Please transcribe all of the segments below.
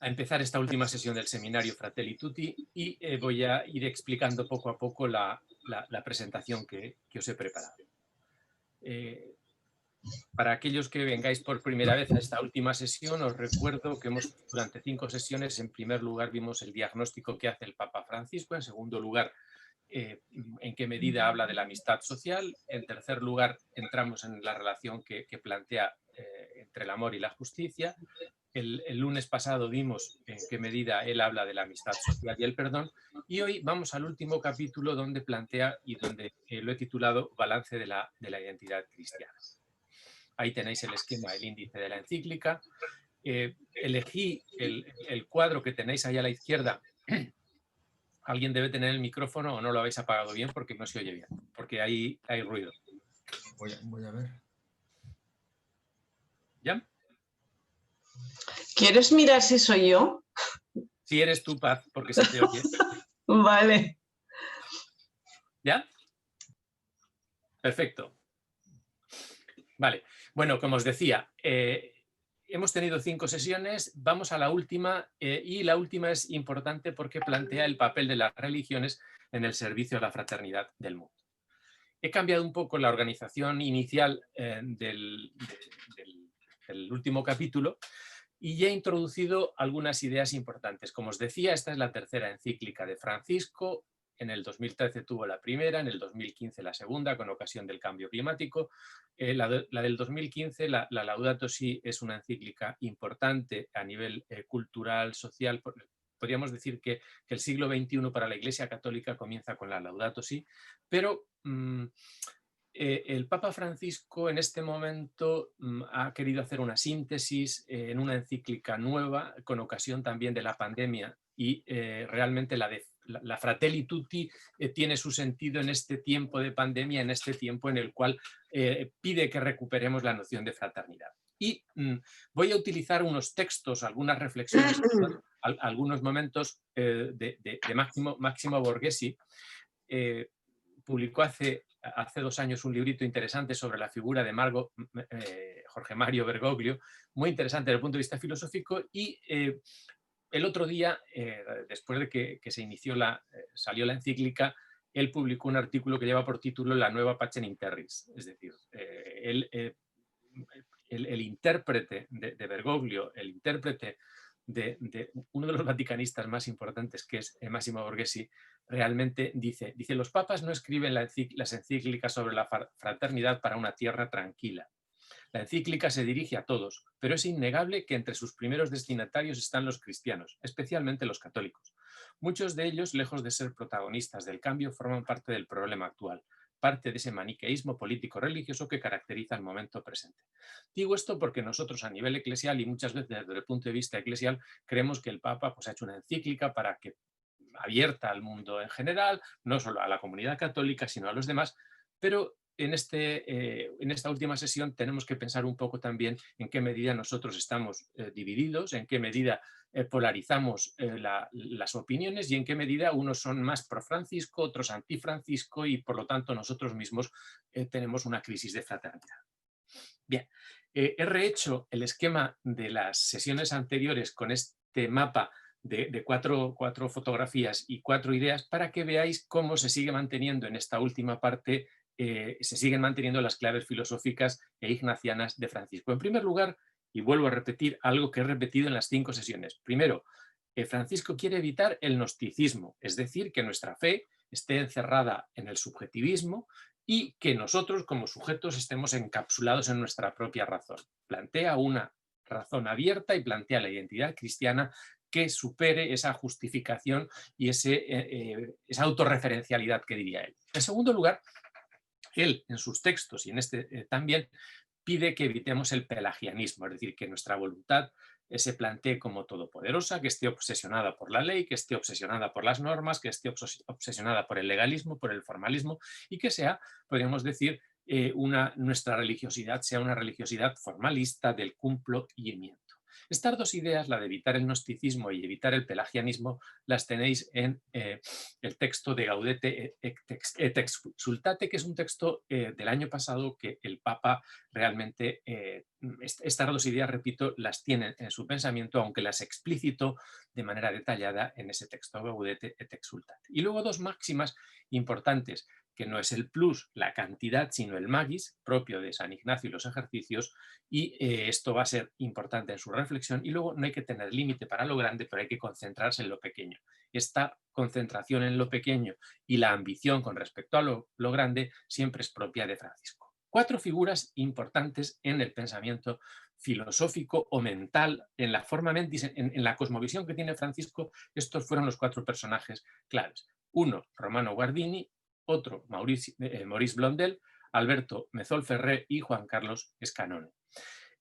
a empezar esta última sesión del seminario Fratelli Tutti y voy a ir explicando poco a poco la presentación que os he preparado. Para aquellos que vengáis por primera vez a esta última sesión, os recuerdo que durante 5 sesiones, en primer lugar, vimos el diagnóstico que hace el Papa Francisco, en segundo lugar, en qué medida habla de la amistad social, en tercer lugar, entramos en la relación que plantea entre el amor y la justicia. El lunes pasado vimos en qué medida él habla de la amistad social y el perdón, y hoy vamos al último capítulo donde plantea y donde lo he titulado Balance de la identidad cristiana. Ahí tenéis el esquema, el índice de la encíclica. Elegí el cuadro que tenéis ahí a la izquierda. Alguien debe tener el micrófono o no lo habéis apagado bien porque no se oye bien, porque hay ruido. Voy a ver. ¿Ya? ¿Quieres mirar si soy yo? Si eres tú, Paz, porque se te oye. Vale. ¿Ya? Perfecto. Vale. Bueno, como os decía, hemos tenido 5 sesiones, vamos a la última y la última es importante porque plantea el papel de las religiones en el servicio a la fraternidad del mundo. He cambiado un poco la organización inicial del último capítulo y he introducido algunas ideas importantes. Como os decía, esta es la tercera encíclica de Francisco. En el 2013 tuvo la primera, en el 2015 la segunda, con ocasión del cambio climático. La del 2015, la Laudato Si, es una encíclica importante a nivel cultural, social. Podríamos decir que el siglo XXI para la Iglesia Católica comienza con la Laudato Si, pero el Papa Francisco en este momento ha querido hacer una síntesis en una encíclica nueva con ocasión también de la pandemia y realmente la Fratelli Tutti tiene su sentido en este tiempo de pandemia, en este tiempo en el cual pide que recuperemos la noción de fraternidad. Y voy a utilizar unos textos, algunas reflexiones, algunos momentos de Máximo Borghesi. Publicó hace 2 años un librito interesante sobre la figura de Jorge Mario Bergoglio, muy interesante desde el punto de vista filosófico, y el otro día, después de que se salió la encíclica, él publicó un artículo que lleva por título La nueva Pacem in Terris, es decir, el intérprete de Bergoglio, el intérprete de uno de los vaticanistas más importantes, que es Máximo Borghesi, realmente dice los papas no escriben las encíclicas sobre la fraternidad para una tierra tranquila. La encíclica se dirige a todos, pero es innegable que entre sus primeros destinatarios están los cristianos, especialmente los católicos. Muchos de ellos, lejos de ser protagonistas del cambio, forman parte del problema actual, parte de ese maniqueísmo político-religioso que caracteriza el momento presente. Digo esto porque nosotros a nivel eclesial y muchas veces desde el punto de vista eclesial creemos que el Papa ha hecho una encíclica para que abierta al mundo en general, no solo a la comunidad católica, sino a los demás, pero en esta última sesión tenemos que pensar un poco también en qué medida nosotros estamos divididos, en qué medida polarizamos las opiniones y en qué medida unos son más pro Francisco, otros anti Francisco y por lo tanto nosotros mismos tenemos una crisis de fraternidad. Bien, he rehecho el esquema de las sesiones anteriores con este mapa de cuatro fotografías y 4 ideas para que veáis cómo se sigue manteniendo en esta última parte, se siguen manteniendo las claves filosóficas e ignacianas de Francisco. En primer lugar, y vuelvo a repetir algo que he repetido en las 5 sesiones. Primero, Francisco quiere evitar el gnosticismo, es decir, que nuestra fe esté encerrada en el subjetivismo y que nosotros como sujetos estemos encapsulados en nuestra propia razón. Plantea una razón abierta y plantea la identidad cristiana que supere esa justificación y esa autorreferencialidad que diría él. En segundo lugar, él en sus textos y en este también pide que evitemos el pelagianismo, es decir, que nuestra voluntad se plantee como todopoderosa, que esté obsesionada por la ley, que esté obsesionada por las normas, que esté obsesionada por el legalismo, por el formalismo y que sea, podríamos decir, nuestra religiosidad sea una religiosidad formalista del cumplimiento. Estas dos ideas, la de evitar el gnosticismo y evitar el pelagianismo, las tenéis en el texto de Gaudete et Exsultate, que es un texto del año pasado que el Papa realmente, estas dos ideas, repito, las tiene en su pensamiento, aunque las explicitó de manera detallada en ese texto, Gaudete et Exsultate. Y luego dos máximas importantes, que no es el plus, la cantidad, sino el magis, propio de San Ignacio y los ejercicios, y esto va a ser importante en su reflexión. Y luego no hay que tener límite para lo grande, pero hay que concentrarse en lo pequeño. Esta concentración en lo pequeño y la ambición con respecto a lo grande siempre es propia de Francisco. 4 figuras importantes en el pensamiento filosófico o mental, en la forma mentis, en la cosmovisión que tiene Francisco. Estos fueron los 4 personajes claves. Uno, Romano Guardini; otro, Maurice Blondel; Alberto Mezol Ferrer y Juan Carlos Escanone.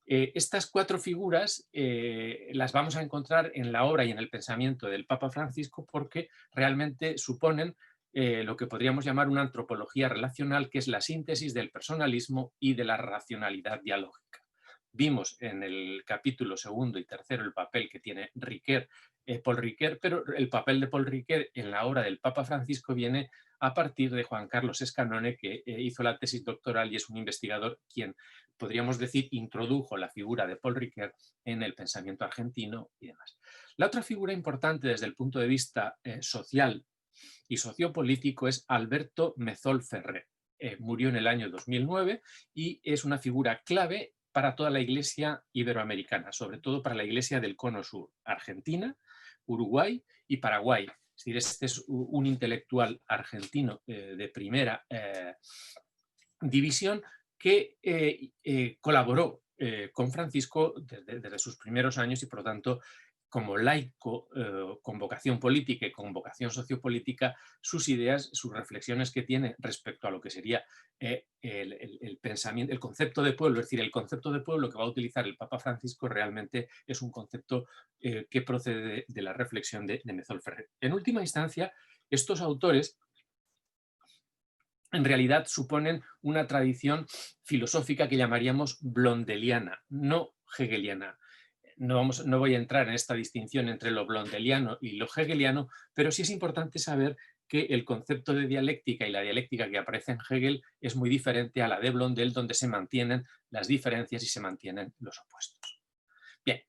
Estas 4 figuras las vamos a encontrar en la obra y en el pensamiento del Papa Francisco, porque realmente suponen lo que podríamos llamar una antropología relacional, que es la síntesis del personalismo y de la racionalidad dialógica. Vimos en el capítulo 2 y 3 el papel que tiene Riquer, Paul Riquer, pero el papel de Paul Riquer en la obra del Papa Francisco viene a partir de Juan Carlos Escanone, que hizo la tesis doctoral y es un investigador quien, podríamos decir, introdujo la figura de Paul Riquer en el pensamiento argentino y demás. La otra figura importante desde el punto de vista social y sociopolítico es Alberto Mezol Ferrer. Murió en el año 2009 y es una figura clave para toda la Iglesia iberoamericana, sobre todo para la Iglesia del Cono Sur, Argentina, Uruguay y Paraguay. Es decir, este es un intelectual argentino de primera división que colaboró con Francisco desde sus primeros años y, por lo tanto, como laico con vocación política y con vocación sociopolítica, sus ideas, sus reflexiones que tiene respecto a lo que sería el pensamiento, el concepto de pueblo, es decir, el concepto de pueblo que va a utilizar el Papa Francisco realmente es un concepto que procede de la reflexión de Mezol Ferrer. En última instancia, estos autores en realidad suponen una tradición filosófica que llamaríamos blondeliana, no hegeliana. No voy a entrar en esta distinción entre lo blondeliano y lo hegeliano, pero sí es importante saber que el concepto de dialéctica y la dialéctica que aparece en Hegel es muy diferente a la de Blondel, donde se mantienen las diferencias y se mantienen los opuestos. Bien.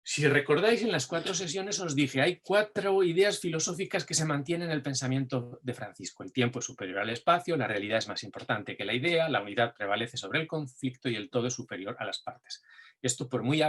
Si recordáis, en las 4 sesiones os dije, hay 4 ideas filosóficas que se mantienen en el pensamiento de Francisco. El tiempo es superior al espacio, la realidad es más importante que la idea, la unidad prevalece sobre el conflicto y el todo es superior a las partes. Esto, por muy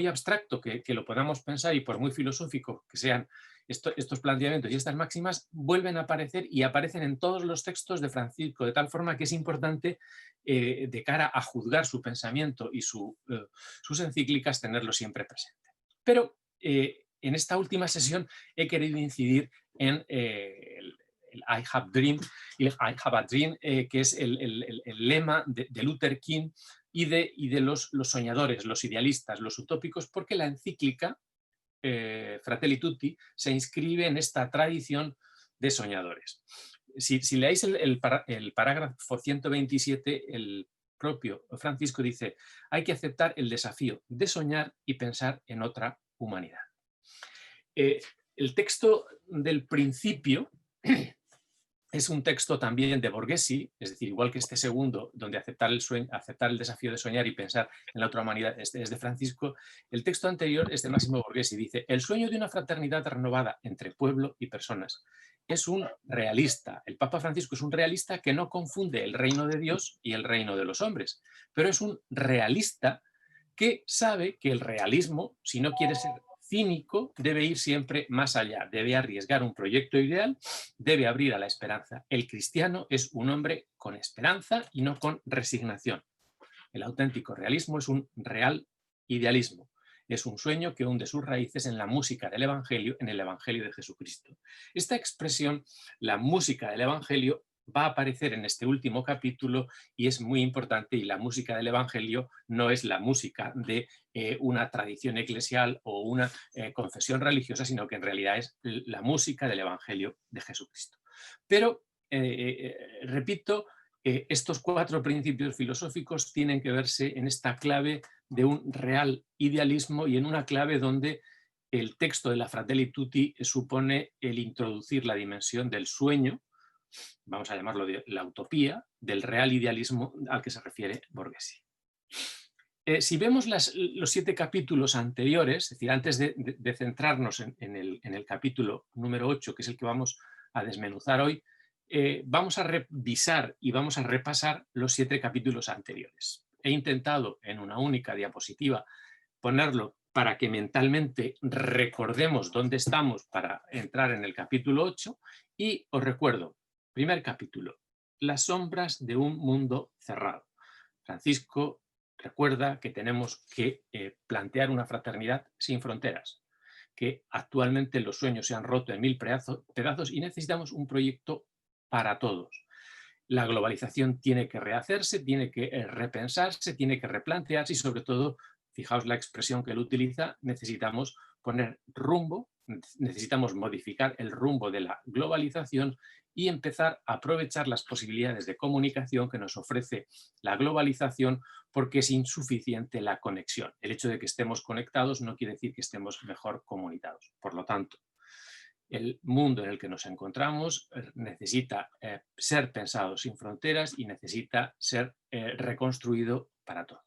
abstracto que lo podamos pensar y por muy filosófico que sean estos planteamientos y estas máximas, vuelven a aparecer y aparecen en todos los textos de Francisco, de tal forma que es importante de cara a juzgar su pensamiento y sus encíclicas tenerlo siempre presente. Pero en esta última sesión he querido incidir en el I have dream, y I have a dream, que es el lema de Luther King y de los soñadores, los idealistas, los utópicos, porque la encíclica Fratelli Tutti se inscribe en esta tradición de soñadores. Si leáis el parágrafo 127, el propio Francisco dice: hay que aceptar el desafío de soñar y pensar en otra humanidad. El texto del principio es un texto también de Borghesi, es decir, igual que este segundo, donde aceptar el desafío de soñar y pensar en la otra humanidad es de Francisco. El texto anterior es de Máximo Borghesi, dice: el sueño de una fraternidad renovada entre pueblo y personas. Es un realista. El Papa Francisco es un realista que no confunde el reino de Dios y el reino de los hombres, pero es un realista que sabe que el realismo, si no quiere ser cínico, debe ir siempre más allá, debe arriesgar un proyecto ideal, debe abrir a la esperanza. El cristiano es un hombre con esperanza y no con resignación. El auténtico realismo es un real idealismo. Es un sueño que hunde sus raíces en la música del Evangelio, en el Evangelio de Jesucristo. Esta expresión, la música del Evangelio, va a aparecer en este último capítulo y es muy importante, y la música del Evangelio no es la música de una tradición eclesial o una confesión religiosa, sino que en realidad es la música del Evangelio de Jesucristo. Pero, repito, estos 4 principios filosóficos tienen que verse en esta clave de un real idealismo y en una clave donde el texto de la Fratelli Tutti supone el introducir la dimensión del sueño, vamos a llamarlo de la utopía, del real idealismo al que se refiere Borghesi. Si vemos los 7 capítulos anteriores, es decir, antes de centrarnos en el capítulo número 8, que es el que vamos a desmenuzar hoy, vamos a revisar y vamos a repasar los 7 capítulos anteriores. He intentado en una única diapositiva ponerlo para que mentalmente recordemos dónde estamos para entrar en el capítulo 8 y os recuerdo, primer capítulo, las sombras de un mundo cerrado. Francisco recuerda que tenemos que plantear una fraternidad sin fronteras, que actualmente los sueños se han roto en 1000 pedazos y necesitamos un proyecto para todos. La globalización tiene que rehacerse, tiene que repensarse, tiene que replantearse y sobre todo, fijaos la expresión que él utiliza, necesitamos poner rumbo, necesitamos modificar el rumbo de la globalización y empezar a aprovechar las posibilidades de comunicación que nos ofrece la globalización porque es insuficiente la conexión. El hecho de que estemos conectados no quiere decir que estemos mejor comunicados. Por lo tanto, el mundo en el que nos encontramos necesita ser pensado sin fronteras y necesita ser reconstruido para todos.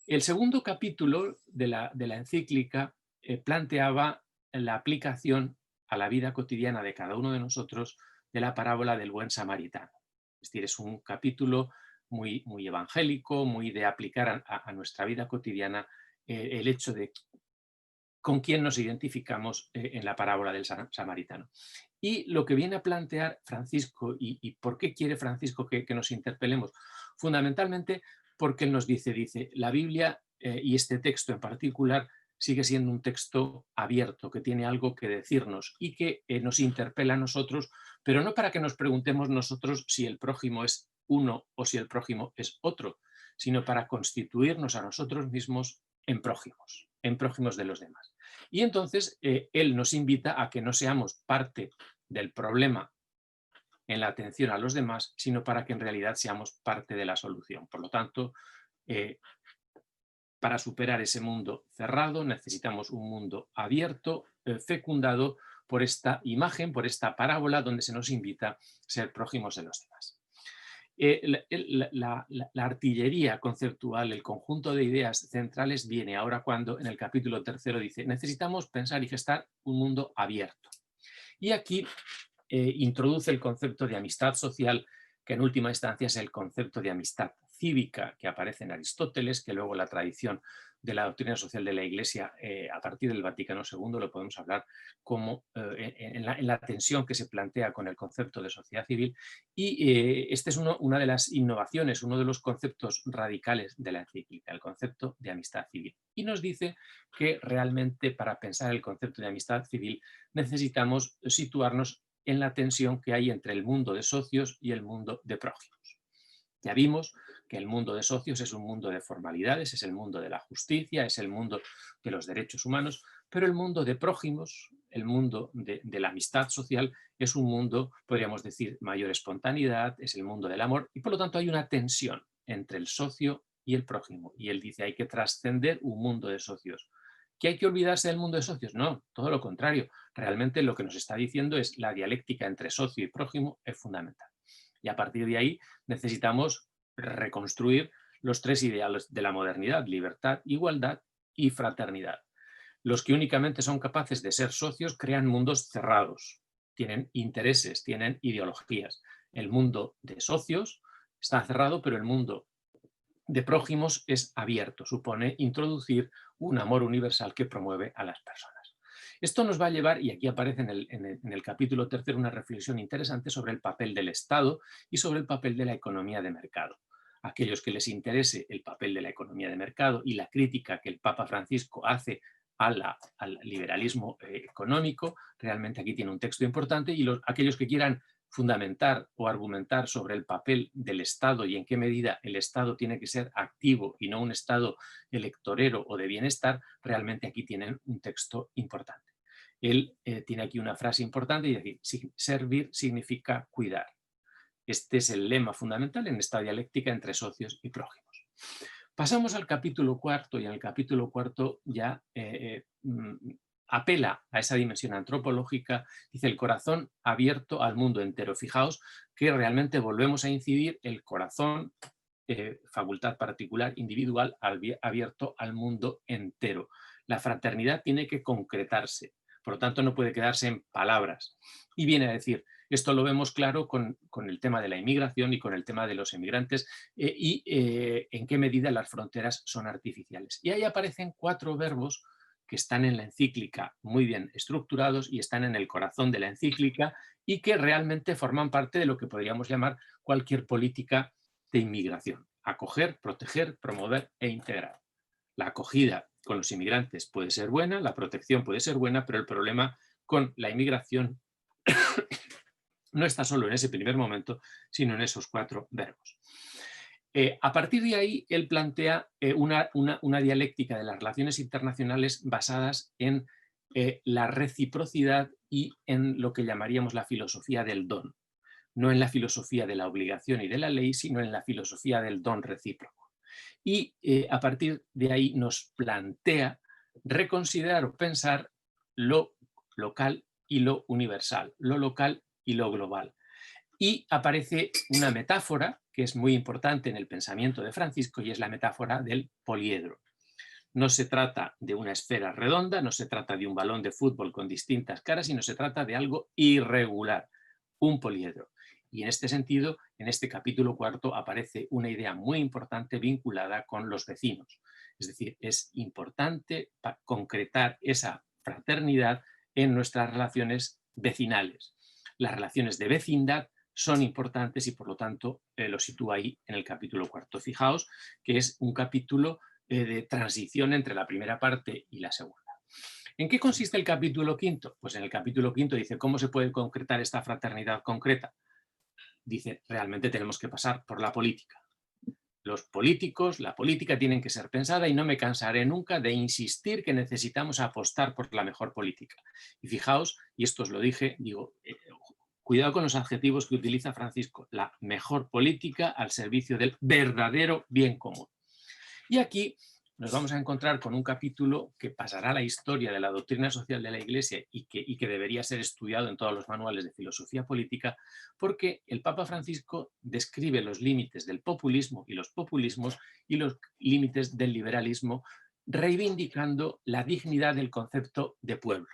El segundo capítulo de la encíclica planteaba la aplicación a la vida cotidiana de cada uno de nosotros de la parábola del buen samaritano. Es decir, es un capítulo muy, muy evangélico, muy de aplicar a nuestra vida cotidiana el hecho de con quién nos identificamos en la parábola del samaritano. Y lo que viene a plantear Francisco, y por qué quiere Francisco que nos interpelemos, fundamentalmente porque él nos dice, la Biblia y este texto en particular sigue siendo un texto abierto, que tiene algo que decirnos y que nos interpela a nosotros, pero no para que nos preguntemos nosotros si el prójimo es uno o si el prójimo es otro, sino para constituirnos a nosotros mismos en prójimos de los demás. Y entonces él nos invita a que no seamos parte del problema en la atención a los demás, sino para que en realidad seamos parte de la solución. Por lo tanto, para superar ese mundo cerrado necesitamos un mundo abierto, fecundado por esta imagen, por esta parábola donde se nos invita a ser prójimos de los demás. La artillería conceptual, el conjunto de ideas centrales viene ahora cuando en el capítulo 3 dice necesitamos pensar y gestar un mundo abierto. Y aquí introduce el concepto de amistad social, que en última instancia es el concepto de amistad cívica que aparece en Aristóteles, que luego la tradición de la doctrina social de la Iglesia a partir del Vaticano II lo podemos hablar como en la tensión que se plantea con el concepto de sociedad civil. Y esta es una de las innovaciones, uno de los conceptos radicales de la encíclica, el concepto de amistad civil. Y nos dice que realmente para pensar el concepto de amistad civil necesitamos situarnos en la tensión que hay entre el mundo de socios y el mundo de prójimos. Ya vimos que el mundo de socios es un mundo de formalidades, es el mundo de la justicia, es el mundo de los derechos humanos, pero el mundo de prójimos, el mundo de la amistad social, es un mundo, podríamos decir, mayor espontaneidad, es el mundo del amor, y por lo tanto hay una tensión entre el socio y el prójimo. Y él dice, hay que trascender un mundo de socios. ¿Que hay que olvidarse del mundo de socios? No, todo lo contrario. Realmente lo que nos está diciendo es la dialéctica entre socio y prójimo es fundamental. Y a partir de ahí necesitamos reconstruir los 3 ideales de la modernidad: libertad, igualdad y fraternidad. Los que únicamente son capaces de ser socios crean mundos cerrados, tienen intereses, tienen ideologías. El mundo de socios está cerrado, pero el mundo de prójimos es abierto, supone introducir un amor universal que promueve a las personas. Esto nos va a llevar, y aquí aparece en el capítulo 3 una reflexión interesante sobre el papel del Estado y sobre el papel de la economía de mercado. Aquellos que les interese el papel de la economía de mercado y la crítica que el Papa Francisco hace al liberalismo económico, realmente aquí tiene un texto importante, y aquellos que quieran fundamentar o argumentar sobre el papel del Estado y en qué medida el Estado tiene que ser activo y no un Estado electorero o de bienestar, realmente aquí tienen un texto importante. Él tiene aquí una frase importante y decir, servir significa cuidar. Este es el lema fundamental en esta dialéctica entre socios y prójimos. Pasamos al capítulo cuarto, y en el capítulo cuarto ya apela a esa dimensión antropológica, dice el corazón abierto al mundo entero. Fijaos que realmente volvemos a incidir el corazón, facultad particular, individual, abierto al mundo entero. La fraternidad tiene que concretarse, por lo tanto no puede quedarse en palabras. Y viene a decir, esto lo vemos claro con el tema de la inmigración y con el tema de los emigrantes y en qué medida las fronteras son artificiales. Y ahí aparecen 4 verbos que están en la encíclica muy bien estructurados y están en el corazón de la encíclica y que realmente forman parte de lo que podríamos llamar cualquier política de inmigración: acoger, proteger, promover e integrar. La acogida con los inmigrantes puede ser buena, la protección puede ser buena, pero el problema con la inmigración no está solo en ese primer momento, sino en esos 4 verbos. A partir de ahí, él plantea una dialéctica de las relaciones internacionales basadas en la reciprocidad y en lo que llamaríamos la filosofía del don. No en la filosofía de la obligación y de la ley, sino en la filosofía del don recíproco. Y a partir de ahí nos plantea reconsiderar o pensar lo local y lo universal, lo local y lo global. Y aparece una metáfora que es muy importante en el pensamiento de Francisco, y es la metáfora del poliedro. No se trata de una esfera redonda, no se trata de un balón de fútbol con distintas caras, sino se trata de algo irregular, un poliedro. Y en este sentido, en este capítulo cuarto aparece una idea muy importante vinculada con los vecinos. Es decir, es importante concretar esa fraternidad en nuestras relaciones vecinales. Las relaciones de vecindad son importantes y por lo tanto lo sitúa ahí en el capítulo cuarto. Fijaos que es un capítulo de transición entre la primera parte y la segunda. ¿En qué consiste el capítulo quinto? Pues en el capítulo quinto dice cómo se puede concretar esta fraternidad concreta. Dice, realmente tenemos que pasar por la política. Los políticos, la política tienen que ser pensada y no me cansaré nunca de insistir que necesitamos apostar por la mejor política. Y fijaos, y esto os lo dije, digo, cuidado con los adjetivos que utiliza Francisco, la mejor política al servicio del verdadero bien común. Y aquí nos vamos a encontrar con un capítulo que pasará a la historia de la doctrina social de la Iglesia y que debería ser estudiado en todos los manuales de filosofía política, porque el Papa Francisco describe los límites del populismo y los populismos y los límites del liberalismo, reivindicando la dignidad del concepto de pueblo.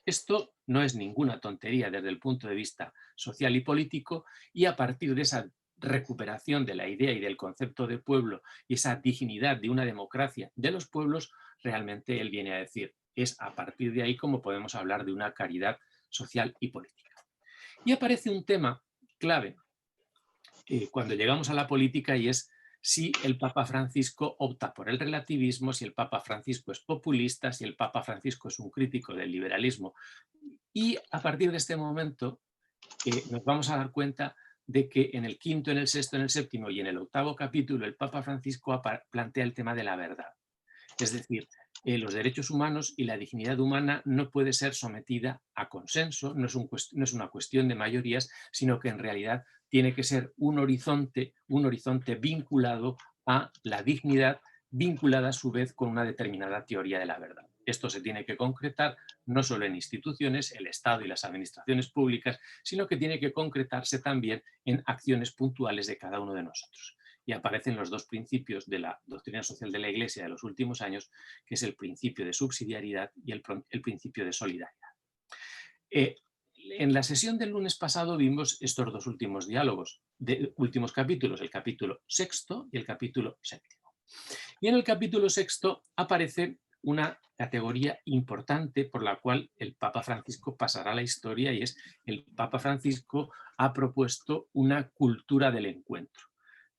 Esto no es ninguna tontería desde el punto de vista social y político, y a partir de esa recuperación de la idea y del concepto de pueblo y esa dignidad de una democracia de los pueblos, realmente él viene a decir, es a partir de ahí como podemos hablar de una caridad social y política. Y aparece un tema clave cuando llegamos a la política, y es si el Papa Francisco opta por el relativismo, si el Papa Francisco es populista, si el Papa Francisco es un crítico del liberalismo. Y a partir de este momento nos vamos a dar cuenta de que en el quinto, en el sexto, en el séptimo y en el octavo capítulo el Papa Francisco plantea el tema de la verdad. Es decir, los derechos humanos y la dignidad humana no puede ser sometida a consenso, no es una cuestión de mayorías, sino que en realidad tiene que ser un horizonte vinculado a la dignidad, vinculada a su vez con una determinada teoría de la verdad. Esto se tiene que concretar no solo en instituciones, el Estado y las administraciones públicas, sino que tiene que concretarse también en acciones puntuales de cada uno de nosotros. Y aparecen los 2 principios de la doctrina social de la Iglesia de los últimos años, que es el principio de subsidiariedad y el principio de solidaridad. En la sesión del lunes pasado vimos estos 2 últimos diálogos, últimos capítulos, el capítulo sexto y el capítulo séptimo. Y en el capítulo sexto aparece una categoría importante por la cual el Papa Francisco pasará a la historia, y es el Papa Francisco ha propuesto una cultura del encuentro.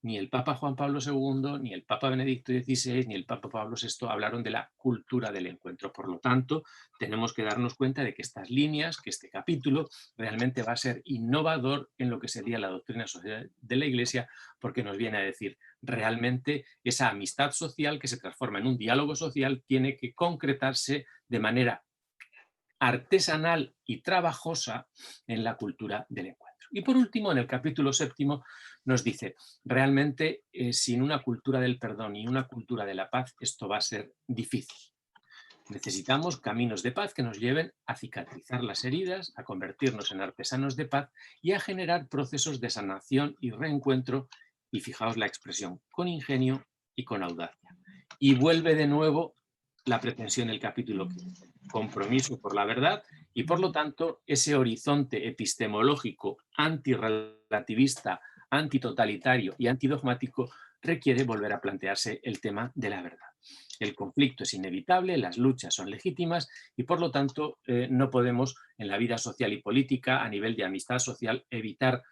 Ni el Papa Juan Pablo II, ni el Papa Benedicto XVI, ni el Papa Pablo VI hablaron de la cultura del encuentro. Por lo tanto, tenemos que darnos cuenta de que estas líneas, que este capítulo realmente va a ser innovador en lo que sería la doctrina social de la Iglesia, porque nos viene a decir, realmente esa amistad social que se transforma en un diálogo social tiene que concretarse de manera artesanal y trabajosa en la cultura del encuentro. Y por último, en el capítulo 7 nos dice, realmente sin una cultura del perdón y una cultura de la paz, esto va a ser difícil. Necesitamos caminos de paz que nos lleven a cicatrizar las heridas, a convertirnos en artesanos de paz y a generar procesos de sanación y reencuentro, y fijaos la expresión, con ingenio y con audacia. Y vuelve de nuevo la pretensión del capítulo 15, compromiso por la verdad y por lo tanto ese horizonte epistemológico antirrelativista, antitotalitario y antidogmático requiere volver a plantearse el tema de la verdad. El conflicto es inevitable, las luchas son legítimas y por lo tanto no podemos en la vida social y política a nivel de amistad social evitar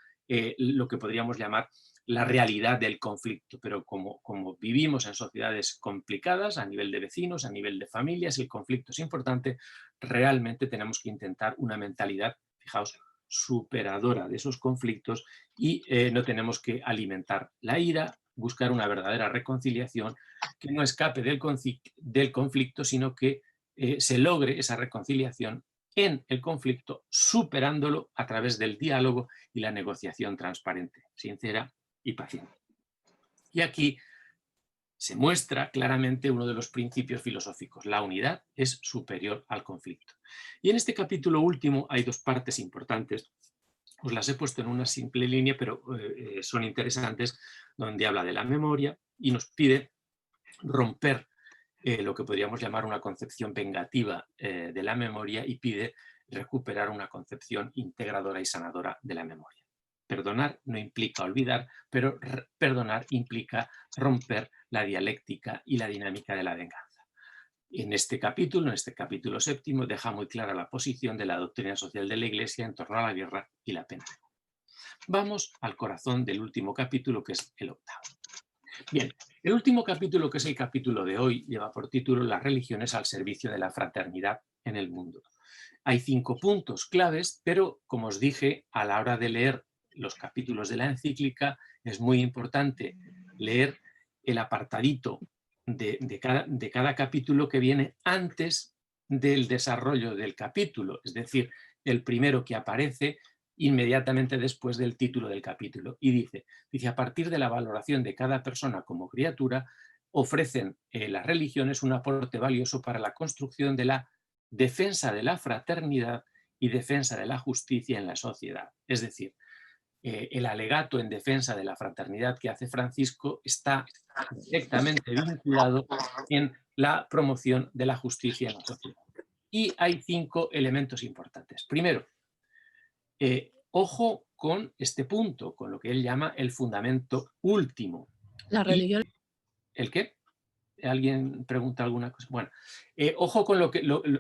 lo que podríamos llamar la realidad del conflicto, pero como vivimos en sociedades complicadas a nivel de vecinos, a nivel de familias, el conflicto es importante, realmente tenemos que intentar una mentalidad, fijaos, superadora de esos conflictos y no tenemos que alimentar la ira, buscar una verdadera reconciliación que no escape del conflicto, sino que se logre esa reconciliación en el conflicto, superándolo a través del diálogo y la negociación transparente, sincera y paciente. Y aquí se muestra claramente uno de los principios filosóficos. La unidad es superior al conflicto. Y en este capítulo último hay dos partes importantes. Os las he puesto en una simple línea, pero son interesantes, donde habla de la memoria y nos pide romper lo que podríamos llamar una concepción vengativa de la memoria y pide recuperar una concepción integradora y sanadora de la memoria. Perdonar no implica olvidar, pero perdonar implica romper la dialéctica y la dinámica de la venganza. En este capítulo 7, deja muy clara la posición de la doctrina social de la Iglesia en torno a la guerra y la pena. Vamos al corazón del último capítulo, que es el 8. Bien, el último capítulo, que es el capítulo de hoy, lleva por título Las religiones al servicio de la fraternidad en el mundo. Hay 5 puntos claves, pero como os dije, a la hora de leer los capítulos de la encíclica, es muy importante leer el apartadito de cada capítulo que viene antes del desarrollo del capítulo, es decir, el primero que aparece inmediatamente después del título del capítulo. Y dice, a partir de la valoración de cada persona como criatura, ofrecen las religiones un aporte valioso para la construcción de la defensa de la fraternidad y defensa de la justicia en la sociedad. Es decir, el alegato en defensa de la fraternidad que hace Francisco está directamente vinculado en la promoción de la justicia en la sociedad. Y hay 5 elementos importantes. Primero, ojo con este punto, con lo que él llama el fundamento último. La religión. ¿El qué? ¿Alguien pregunta alguna cosa? Bueno, ojo con,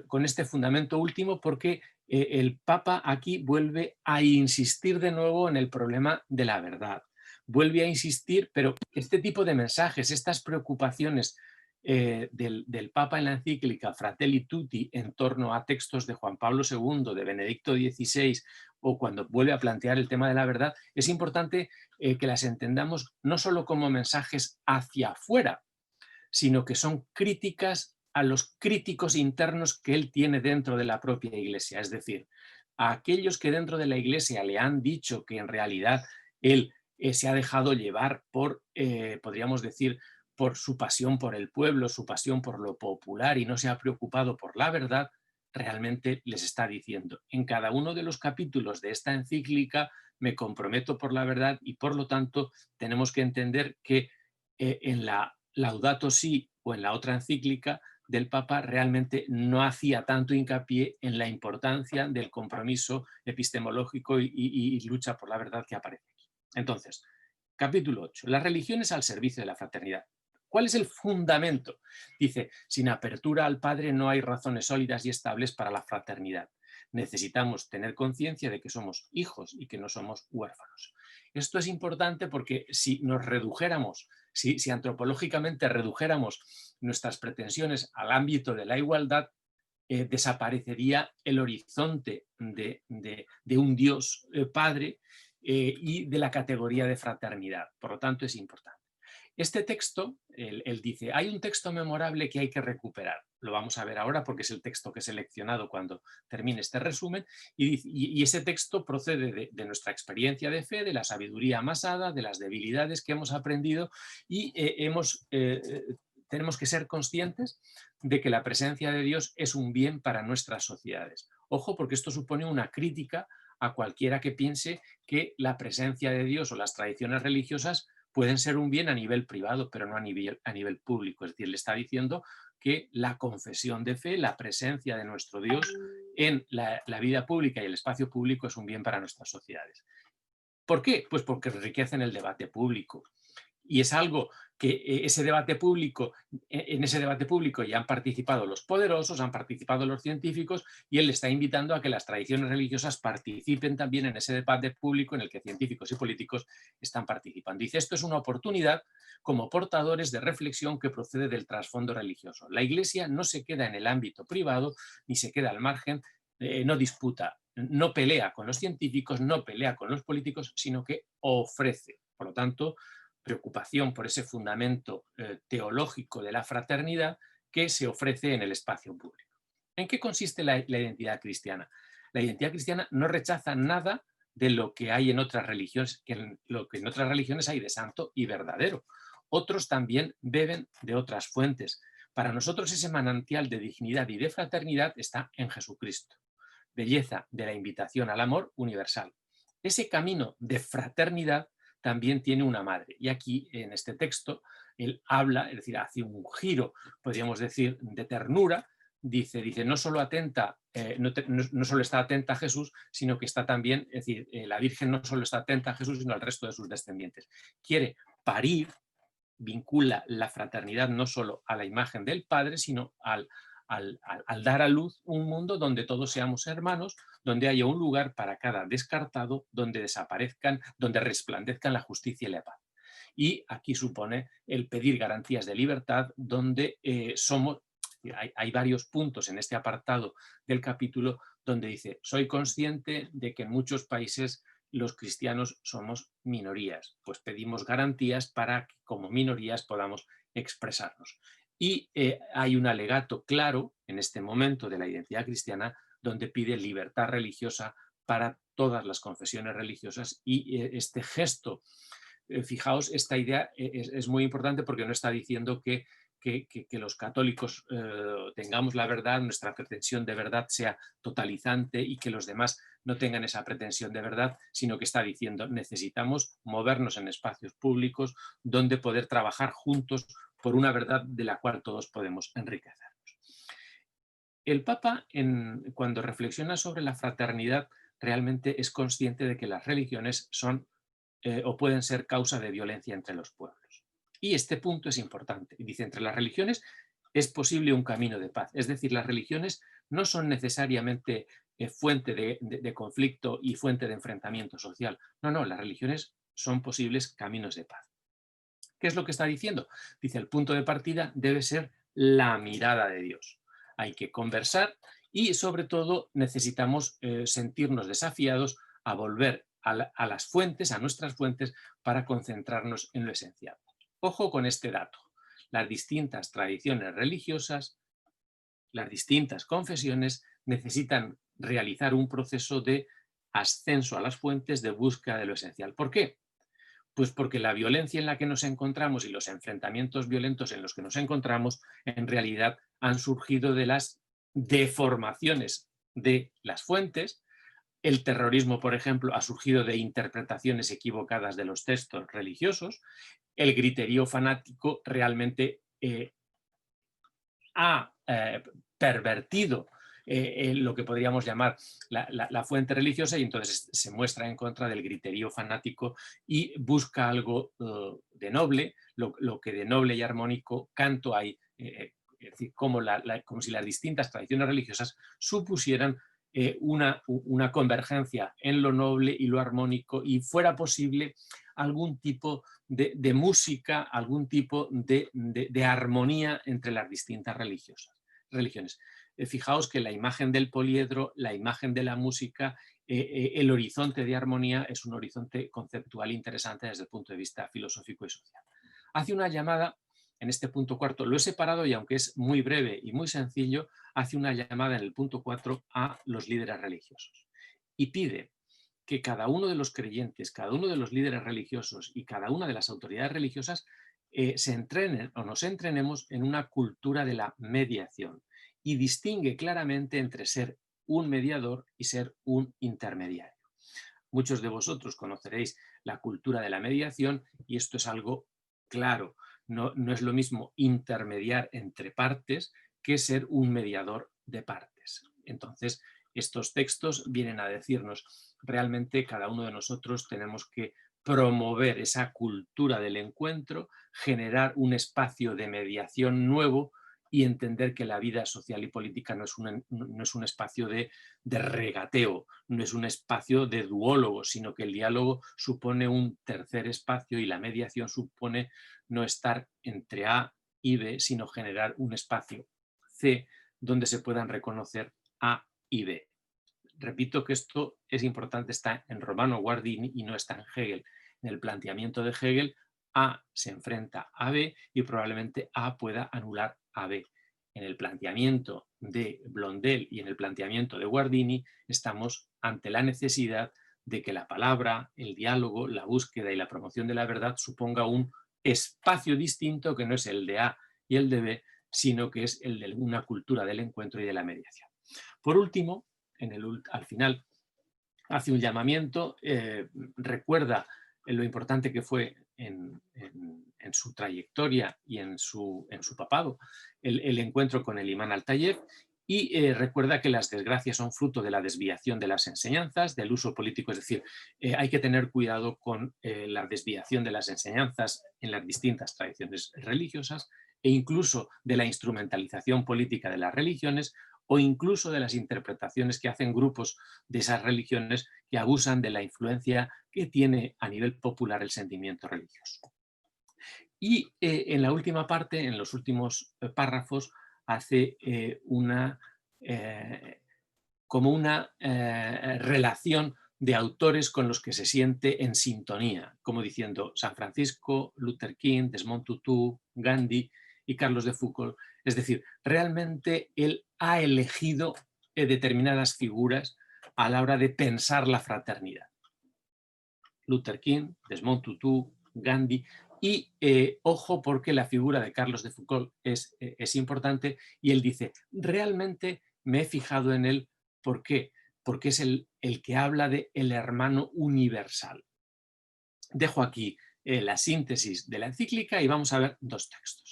con este fundamento último, porque el Papa aquí vuelve a insistir de nuevo en el problema de la verdad. Vuelve a insistir, pero este tipo de mensajes, estas preocupaciones del Papa en la encíclica Fratelli Tutti en torno a textos de Juan Pablo II, de Benedicto XVI, o cuando vuelve a plantear el tema de la verdad, es importante que las entendamos no solo como mensajes hacia afuera, sino que son críticas a los críticos internos que él tiene dentro de la propia Iglesia. Es decir, a aquellos que dentro de la Iglesia le han dicho que en realidad él se ha dejado llevar por, podríamos decir, por su pasión por el pueblo, su pasión por lo popular y no se ha preocupado por la verdad, realmente les está diciendo, en cada uno de los capítulos de esta encíclica me comprometo por la verdad y por lo tanto tenemos que entender que en la Laudato Si o en la otra encíclica del Papa realmente no hacía tanto hincapié en la importancia del compromiso epistemológico y lucha por la verdad que aparece aquí. Entonces, capítulo 8. Las religiones al servicio de la fraternidad. ¿Cuál es el fundamento? Dice, sin apertura al Padre no hay razones sólidas y estables para la fraternidad. Necesitamos tener conciencia de que somos hijos y que no somos huérfanos. Esto es importante porque si nos redujéramos, si antropológicamente redujéramos nuestras pretensiones al ámbito de la igualdad, desaparecería el horizonte de un Dios Padre y de la categoría de fraternidad. Por lo tanto, es importante. Este texto, él dice, hay un texto memorable que hay que recuperar. Lo vamos a ver ahora porque es el texto que he seleccionado cuando termine este resumen. Y ese texto procede de nuestra experiencia de fe, de la sabiduría amasada, de las debilidades que hemos aprendido y tenemos que ser conscientes de que la presencia de Dios es un bien para nuestras sociedades. Ojo, porque esto supone una crítica a cualquiera que piense que la presencia de Dios o las tradiciones religiosas pueden ser un bien a nivel privado, pero no a nivel público. Es decir, le está diciendo que la confesión de fe, la presencia de nuestro Dios en la vida pública y el espacio público es un bien para nuestras sociedades. ¿Por qué? Pues porque enriquecen el debate público. Y es algo que ese debate público, en ese debate público ya han participado los poderosos, han participado los científicos, y él le está invitando a que las tradiciones religiosas participen también en ese debate público en el que científicos y políticos están participando. Dice, esto es una oportunidad como portadores de reflexión que procede del trasfondo religioso. La Iglesia no se queda en el ámbito privado, ni se queda al margen, no disputa, no pelea con los científicos, no pelea con los políticos, sino que ofrece. Por lo tanto, preocupación por ese fundamento teológico de la fraternidad que se ofrece en el espacio público. ¿En qué consiste la identidad cristiana? La identidad cristiana no rechaza nada de lo que hay en otras religiones, lo que en otras religiones hay de santo y verdadero. Otros también beben de otras fuentes. Para nosotros ese manantial de dignidad y de fraternidad está en Jesucristo. Belleza de la invitación al amor universal. Ese camino de fraternidad también tiene una madre. Y aquí, en este texto, él habla, es decir, hace un giro, podríamos decir, de ternura. Dice no solo atenta, no solo está atenta a Jesús, sino que está también, es decir, la Virgen no solo está atenta a Jesús, sino al resto de sus descendientes. Quiere parir, vincula la fraternidad no solo a la imagen del Padre, sino al dar a luz un mundo donde todos seamos hermanos, donde haya un lugar para cada descartado, donde desaparezcan, donde resplandezcan la justicia y la paz. Y aquí supone el pedir garantías de libertad, donde hay varios puntos en este apartado del capítulo donde dice, soy consciente de que en muchos países los cristianos somos minorías, pues pedimos garantías para que como minorías podamos expresarnos. Y hay un alegato claro en este momento de la identidad cristiana donde pide libertad religiosa para todas las confesiones religiosas y este gesto, fijaos, esta idea es muy importante porque no está diciendo que los católicos tengamos la verdad, nuestra pretensión de verdad sea totalizante y que los demás no tengan esa pretensión de verdad, sino que está diciendo necesitamos movernos en espacios públicos donde poder trabajar juntos por una verdad de la cual todos podemos enriquecernos. El Papa, cuando reflexiona sobre la fraternidad, realmente es consciente de que las religiones son o pueden ser causa de violencia entre los pueblos. Y este punto es importante. Dice, entre las religiones es posible un camino de paz. Es decir, las religiones no son necesariamente fuente de conflicto y fuente de enfrentamiento social. No, las religiones son posibles caminos de paz. ¿Qué es lo que está diciendo? Dice, el punto de partida debe ser la mirada de Dios. Hay que conversar y sobre todo necesitamos sentirnos desafiados a volver a las fuentes, a nuestras fuentes, para concentrarnos en lo esencial. Ojo con este dato. Las distintas tradiciones religiosas, las distintas confesiones necesitan realizar un proceso de ascenso a las fuentes, de búsqueda de lo esencial. ¿Por qué? Pues porque la violencia en la que nos encontramos y los enfrentamientos violentos en los que nos encontramos en realidad han surgido de las deformaciones de las fuentes. El terrorismo, por ejemplo, ha surgido de interpretaciones equivocadas de los textos religiosos. El griterío fanático realmente ha pervertido lo que podríamos llamar la fuente religiosa y entonces se muestra en contra del griterío fanático y busca algo de noble, lo que de noble y armónico canto hay, es decir, como si las distintas tradiciones religiosas supusieran una convergencia en lo noble y lo armónico y fuera posible algún tipo de música, algún tipo de armonía entre las distintas religiones. Fijaos que la imagen del poliedro, la imagen de la música, el horizonte de armonía es un horizonte conceptual interesante desde el punto de vista filosófico y social. hace una llamada en este punto cuarto, lo he separado y aunque es muy breve y muy sencillo, hace una llamada en el punto 4 a los líderes religiosos y pide que cada uno de los creyentes, cada uno de los líderes religiosos y cada una de las autoridades religiosas se entrenen o nos entrenemos en una cultura de la mediación y distingue claramente entre ser un mediador y ser un intermediario. Muchos de vosotros conoceréis la cultura de la mediación y esto es algo claro. No es lo mismo intermediar entre partes que ser un mediador de partes. Entonces, estos textos vienen a decirnos, realmente cada uno de nosotros tenemos que promover esa cultura del encuentro, generar un espacio de mediación nuevo y entender que la vida social y política no es un espacio de regateo, no es un espacio de duólogo, sino que el diálogo supone un tercer espacio y la mediación supone no estar entre A y B, sino generar un espacio C donde se puedan reconocer A y B. Repito que esto es importante, está en Romano Guardini y no está en Hegel. En el planteamiento de Hegel, A se enfrenta a B y probablemente A pueda anular a B. En el planteamiento de Blondel y en el planteamiento de Guardini estamos ante la necesidad de que la palabra, el diálogo, la búsqueda y la promoción de la verdad suponga un espacio distinto que no es el de A y el de B, sino que es el de una cultura del encuentro y de la mediación. Por último, al final, hace un llamamiento, recuerda lo importante que fue en su trayectoria y en su papado el encuentro con el imán Al-Tayeb y recuerda que las desgracias son fruto de la desviación de las enseñanzas, del uso político, es decir, hay que tener cuidado con la desviación de las enseñanzas en las distintas tradiciones religiosas e incluso de la instrumentalización política de las religiones o incluso de las interpretaciones que hacen grupos de esas religiones que abusan de la influencia que tiene a nivel popular el sentimiento religioso. Y en la última parte, en los últimos párrafos, hace como una relación de autores con los que se siente en sintonía, como diciendo San Francisco, Luther King, Desmond Tutu, Gandhi y Carlos de Foucault. Es decir, realmente él ha elegido determinadas figuras a la hora de pensar la fraternidad. Luther King, Desmond Tutu, Gandhi y ojo porque la figura de Carlos de Foucault es importante y él dice, realmente me he fijado en él, ¿por qué? Porque es el que habla de el hermano universal. Dejo aquí la síntesis de la encíclica y vamos a ver dos textos.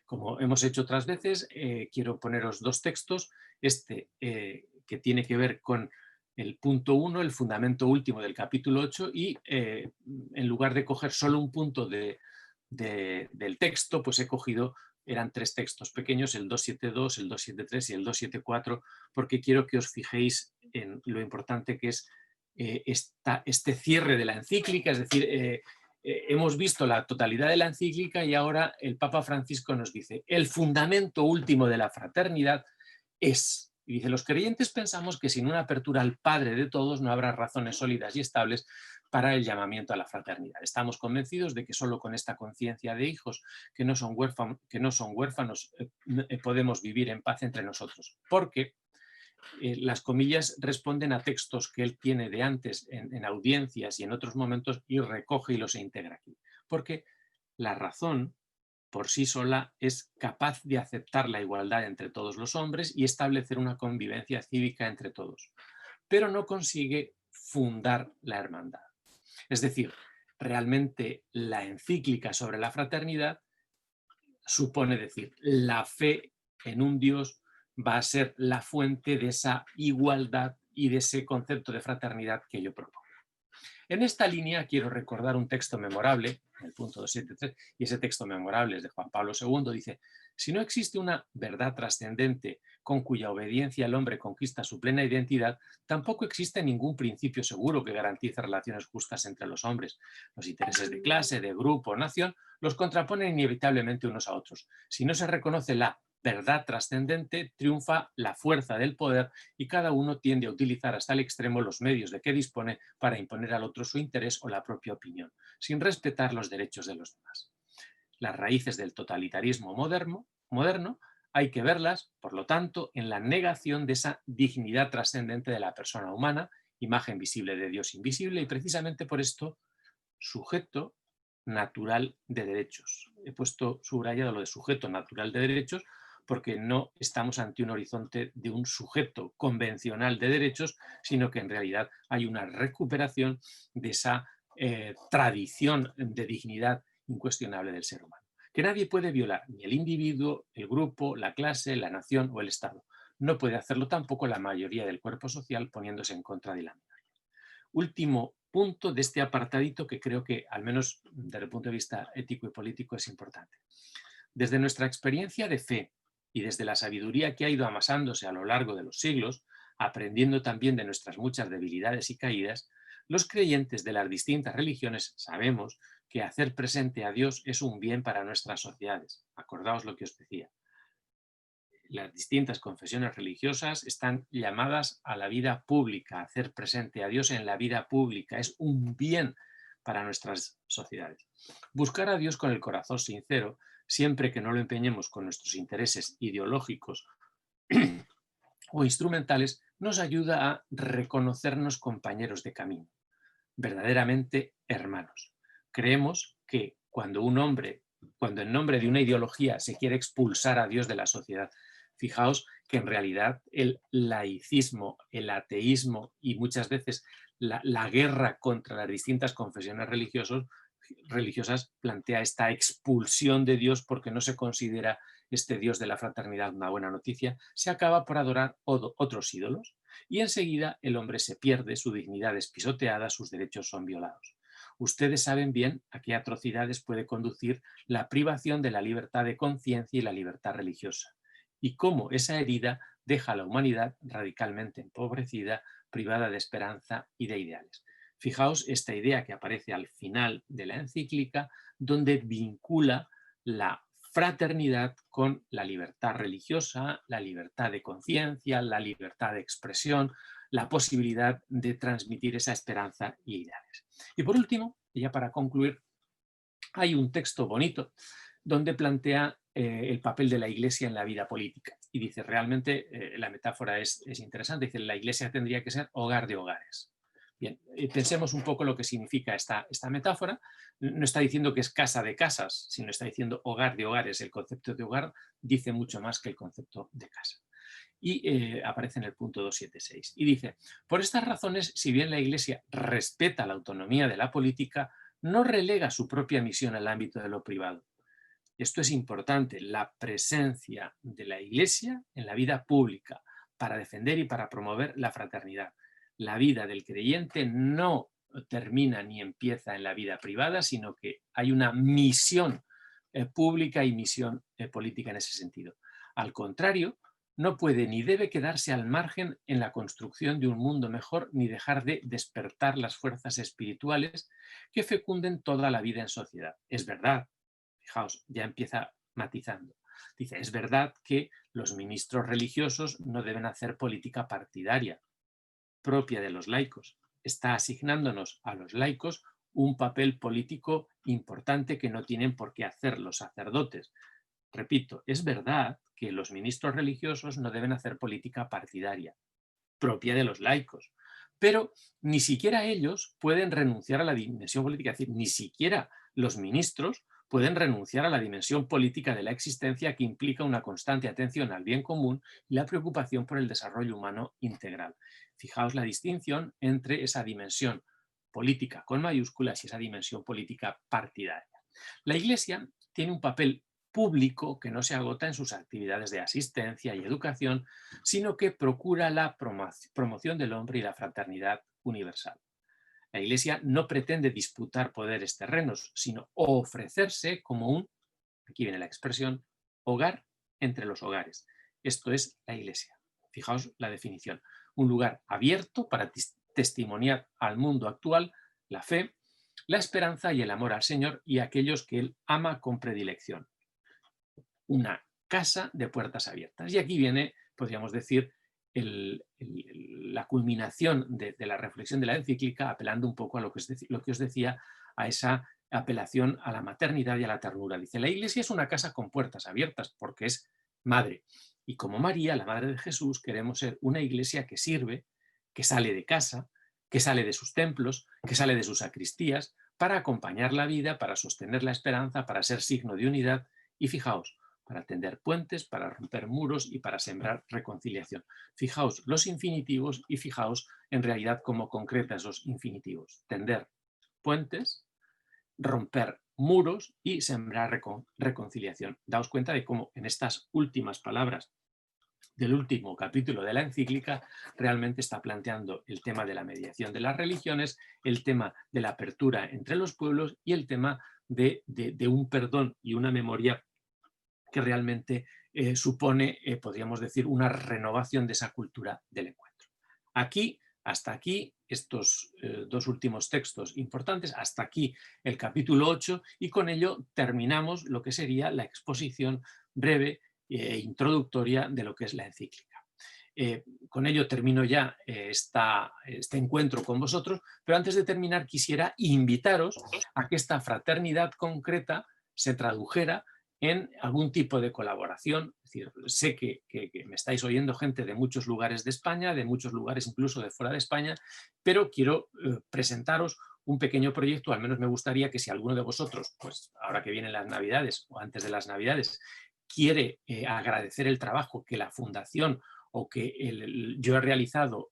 Como hemos hecho otras veces, quiero poneros dos textos, que tiene que ver con el punto 1, el fundamento último del capítulo 8 y en lugar de coger solo un punto del texto, pues he cogido, eran tres textos pequeños, el 272, el 273 y el 274, porque quiero que os fijéis en lo importante que es este cierre de la encíclica, es decir, hemos visto la totalidad de la encíclica y ahora el Papa Francisco nos dice, el fundamento último de la fraternidad es, y dice, los creyentes pensamos que sin una apertura al Padre de todos no habrá razones sólidas y estables para el llamamiento a la fraternidad. Estamos convencidos de que solo con esta conciencia de hijos que no son huérfanos podemos vivir en paz entre nosotros, porque las comillas responden a textos que él tiene de antes en audiencias y en otros momentos y recoge y los integra aquí. Porque la razón por sí sola es capaz de aceptar la igualdad entre todos los hombres y establecer una convivencia cívica entre todos, pero no consigue fundar la hermandad. Es decir, realmente la encíclica sobre la fraternidad supone decir, la fe en un Dios va a ser la fuente de esa igualdad y de ese concepto de fraternidad que yo propongo. En esta línea quiero recordar un texto memorable, el punto 273, y ese texto memorable es de Juan Pablo II, dice, si no existe una verdad trascendente con cuya obediencia el hombre conquista su plena identidad, tampoco existe ningún principio seguro que garantice relaciones justas entre los hombres. Los intereses de clase, de grupo o nación los contraponen inevitablemente unos a otros. Si no se reconoce la verdad trascendente, triunfa la fuerza del poder y cada uno tiende a utilizar hasta el extremo los medios de que dispone para imponer al otro su interés o la propia opinión, sin respetar los derechos de los demás. las raíces del totalitarismo moderno, hay que verlas, por lo tanto, en la negación de esa dignidad trascendente de la persona humana, imagen visible de Dios invisible, y precisamente por esto, sujeto natural de derechos. He puesto subrayado lo de sujeto natural de derechos porque no estamos ante un horizonte de un sujeto convencional de derechos, sino que en realidad hay una recuperación de esa tradición de dignidad incuestionable del ser humano, que nadie puede violar, ni el individuo, el grupo, la clase, la nación o el Estado. No puede hacerlo tampoco la mayoría del cuerpo social poniéndose en contra de la minoría. Último punto de este apartadito que creo que, al menos desde el punto de vista ético y político, es importante. Desde nuestra experiencia de fe y desde la sabiduría que ha ido amasándose a lo largo de los siglos, aprendiendo también de nuestras muchas debilidades y caídas, los creyentes de las distintas religiones sabemos que hacer presente a Dios es un bien para nuestras sociedades. Acordaos lo que os decía. Las distintas confesiones religiosas están llamadas a la vida pública, a hacer presente a Dios en la vida pública. Es un bien para nuestras sociedades. Buscar a Dios con el corazón sincero, siempre que no lo empeñemos con nuestros intereses ideológicos o instrumentales, nos ayuda a reconocernos compañeros de camino, verdaderamente hermanos. Creemos que cuando en nombre de una ideología se quiere expulsar a Dios de la sociedad, fijaos que en realidad el laicismo, el ateísmo y muchas veces la guerra contra las distintas confesiones religiosas plantea esta expulsión de Dios porque no se considera este Dios de la fraternidad una buena noticia, se acaba por adorar otros ídolos y enseguida el hombre se pierde, su dignidad es pisoteada, sus derechos son violados. Ustedes saben bien a qué atrocidades puede conducir la privación de la libertad de conciencia y la libertad religiosa, y cómo esa herida deja a la humanidad radicalmente empobrecida, privada de esperanza y de ideales. Fijaos esta idea que aparece al final de la encíclica, donde vincula la fraternidad con la libertad religiosa, la libertad de conciencia, la libertad de expresión, la posibilidad de transmitir esa esperanza y ideales. Y por último, y ya para concluir, hay un texto bonito donde plantea el papel de la Iglesia en la vida política. Y dice, realmente la metáfora es interesante, dice, la Iglesia tendría que ser hogar de hogares. Bien, pensemos un poco lo que significa esta metáfora. No está diciendo que es casa de casas, sino está diciendo hogar de hogares. El concepto de hogar dice mucho más que el concepto de casa. Y aparece en el punto 276. Y dice, por estas razones, si bien la Iglesia respeta la autonomía de la política, no relega su propia misión al ámbito de lo privado. Esto es importante, la presencia de la Iglesia en la vida pública para defender y para promover la fraternidad. La vida del creyente no termina ni empieza en la vida privada, sino que hay una misión pública y misión política en ese sentido. Al contrario, no puede ni debe quedarse al margen en la construcción de un mundo mejor, ni dejar de despertar las fuerzas espirituales que fecunden toda la vida en sociedad. Es verdad, fijaos, ya empieza matizando. Dice, es verdad que los ministros religiosos no deben hacer política partidaria propia de los laicos. Está asignándonos a los laicos un papel político importante que no tienen por qué hacer los sacerdotes. Repito, es verdad que los ministros religiosos no deben hacer política partidaria propia de los laicos, pero ni siquiera ellos pueden renunciar a la dimensión política, es decir, ni siquiera los ministros pueden renunciar a la dimensión política de la existencia que implica una constante atención al bien común y la preocupación por el desarrollo humano integral. Fijaos la distinción entre esa dimensión política con mayúsculas y esa dimensión política partidaria. La Iglesia tiene un papel público que no se agota en sus actividades de asistencia y educación, sino que procura la promoción del hombre y la fraternidad universal. La Iglesia no pretende disputar poderes terrenos, sino ofrecerse como un, aquí viene la expresión, hogar entre los hogares. Esto es la Iglesia. Fijaos la definición. Un lugar abierto para testimoniar al mundo actual la fe, la esperanza y el amor al Señor y a aquellos que Él ama con predilección. Una casa de puertas abiertas. Y aquí viene, podríamos decir, la culminación de la reflexión de la encíclica, apelando un poco a lo que os decía, a apelación a la maternidad y a la ternura. Dice, la Iglesia es una casa con puertas abiertas porque es madre. Y como María, la madre de Jesús, queremos ser una Iglesia que sirve, que sale de casa, que sale de sus templos, que sale de sus sacristías, para acompañar la vida, para sostener la esperanza, para ser signo de unidad y, fijaos, para tender puentes, para romper muros y para sembrar reconciliación. Fijaos los infinitivos y fijaos en realidad cómo concreta esos infinitivos. Tender puentes, romper muros y sembrar reconciliación. Daos cuenta de cómo en estas últimas palabras del último capítulo de la encíclica realmente está planteando el tema de la mediación de las religiones, el tema de la apertura entre los pueblos y el tema de un perdón y una memoria que realmente supone, podríamos decir, una renovación de esa cultura del encuentro. Aquí, hasta aquí, estos dos últimos textos importantes, hasta aquí el capítulo 8, y con ello terminamos lo que sería la exposición breve e introductoria de lo que es la encíclica. Con ello termino ya este encuentro con vosotros, pero antes de terminar quisiera invitaros a que esta fraternidad concreta se tradujera en algún tipo de colaboración. Es decir, sé que me estáis oyendo gente de muchos lugares de España, de muchos lugares incluso de fuera de España, pero quiero presentaros un pequeño proyecto. Al menos me gustaría que si alguno de vosotros, pues ahora que vienen las Navidades o antes de las Navidades, quiere agradecer el trabajo que la Fundación o que yo he realizado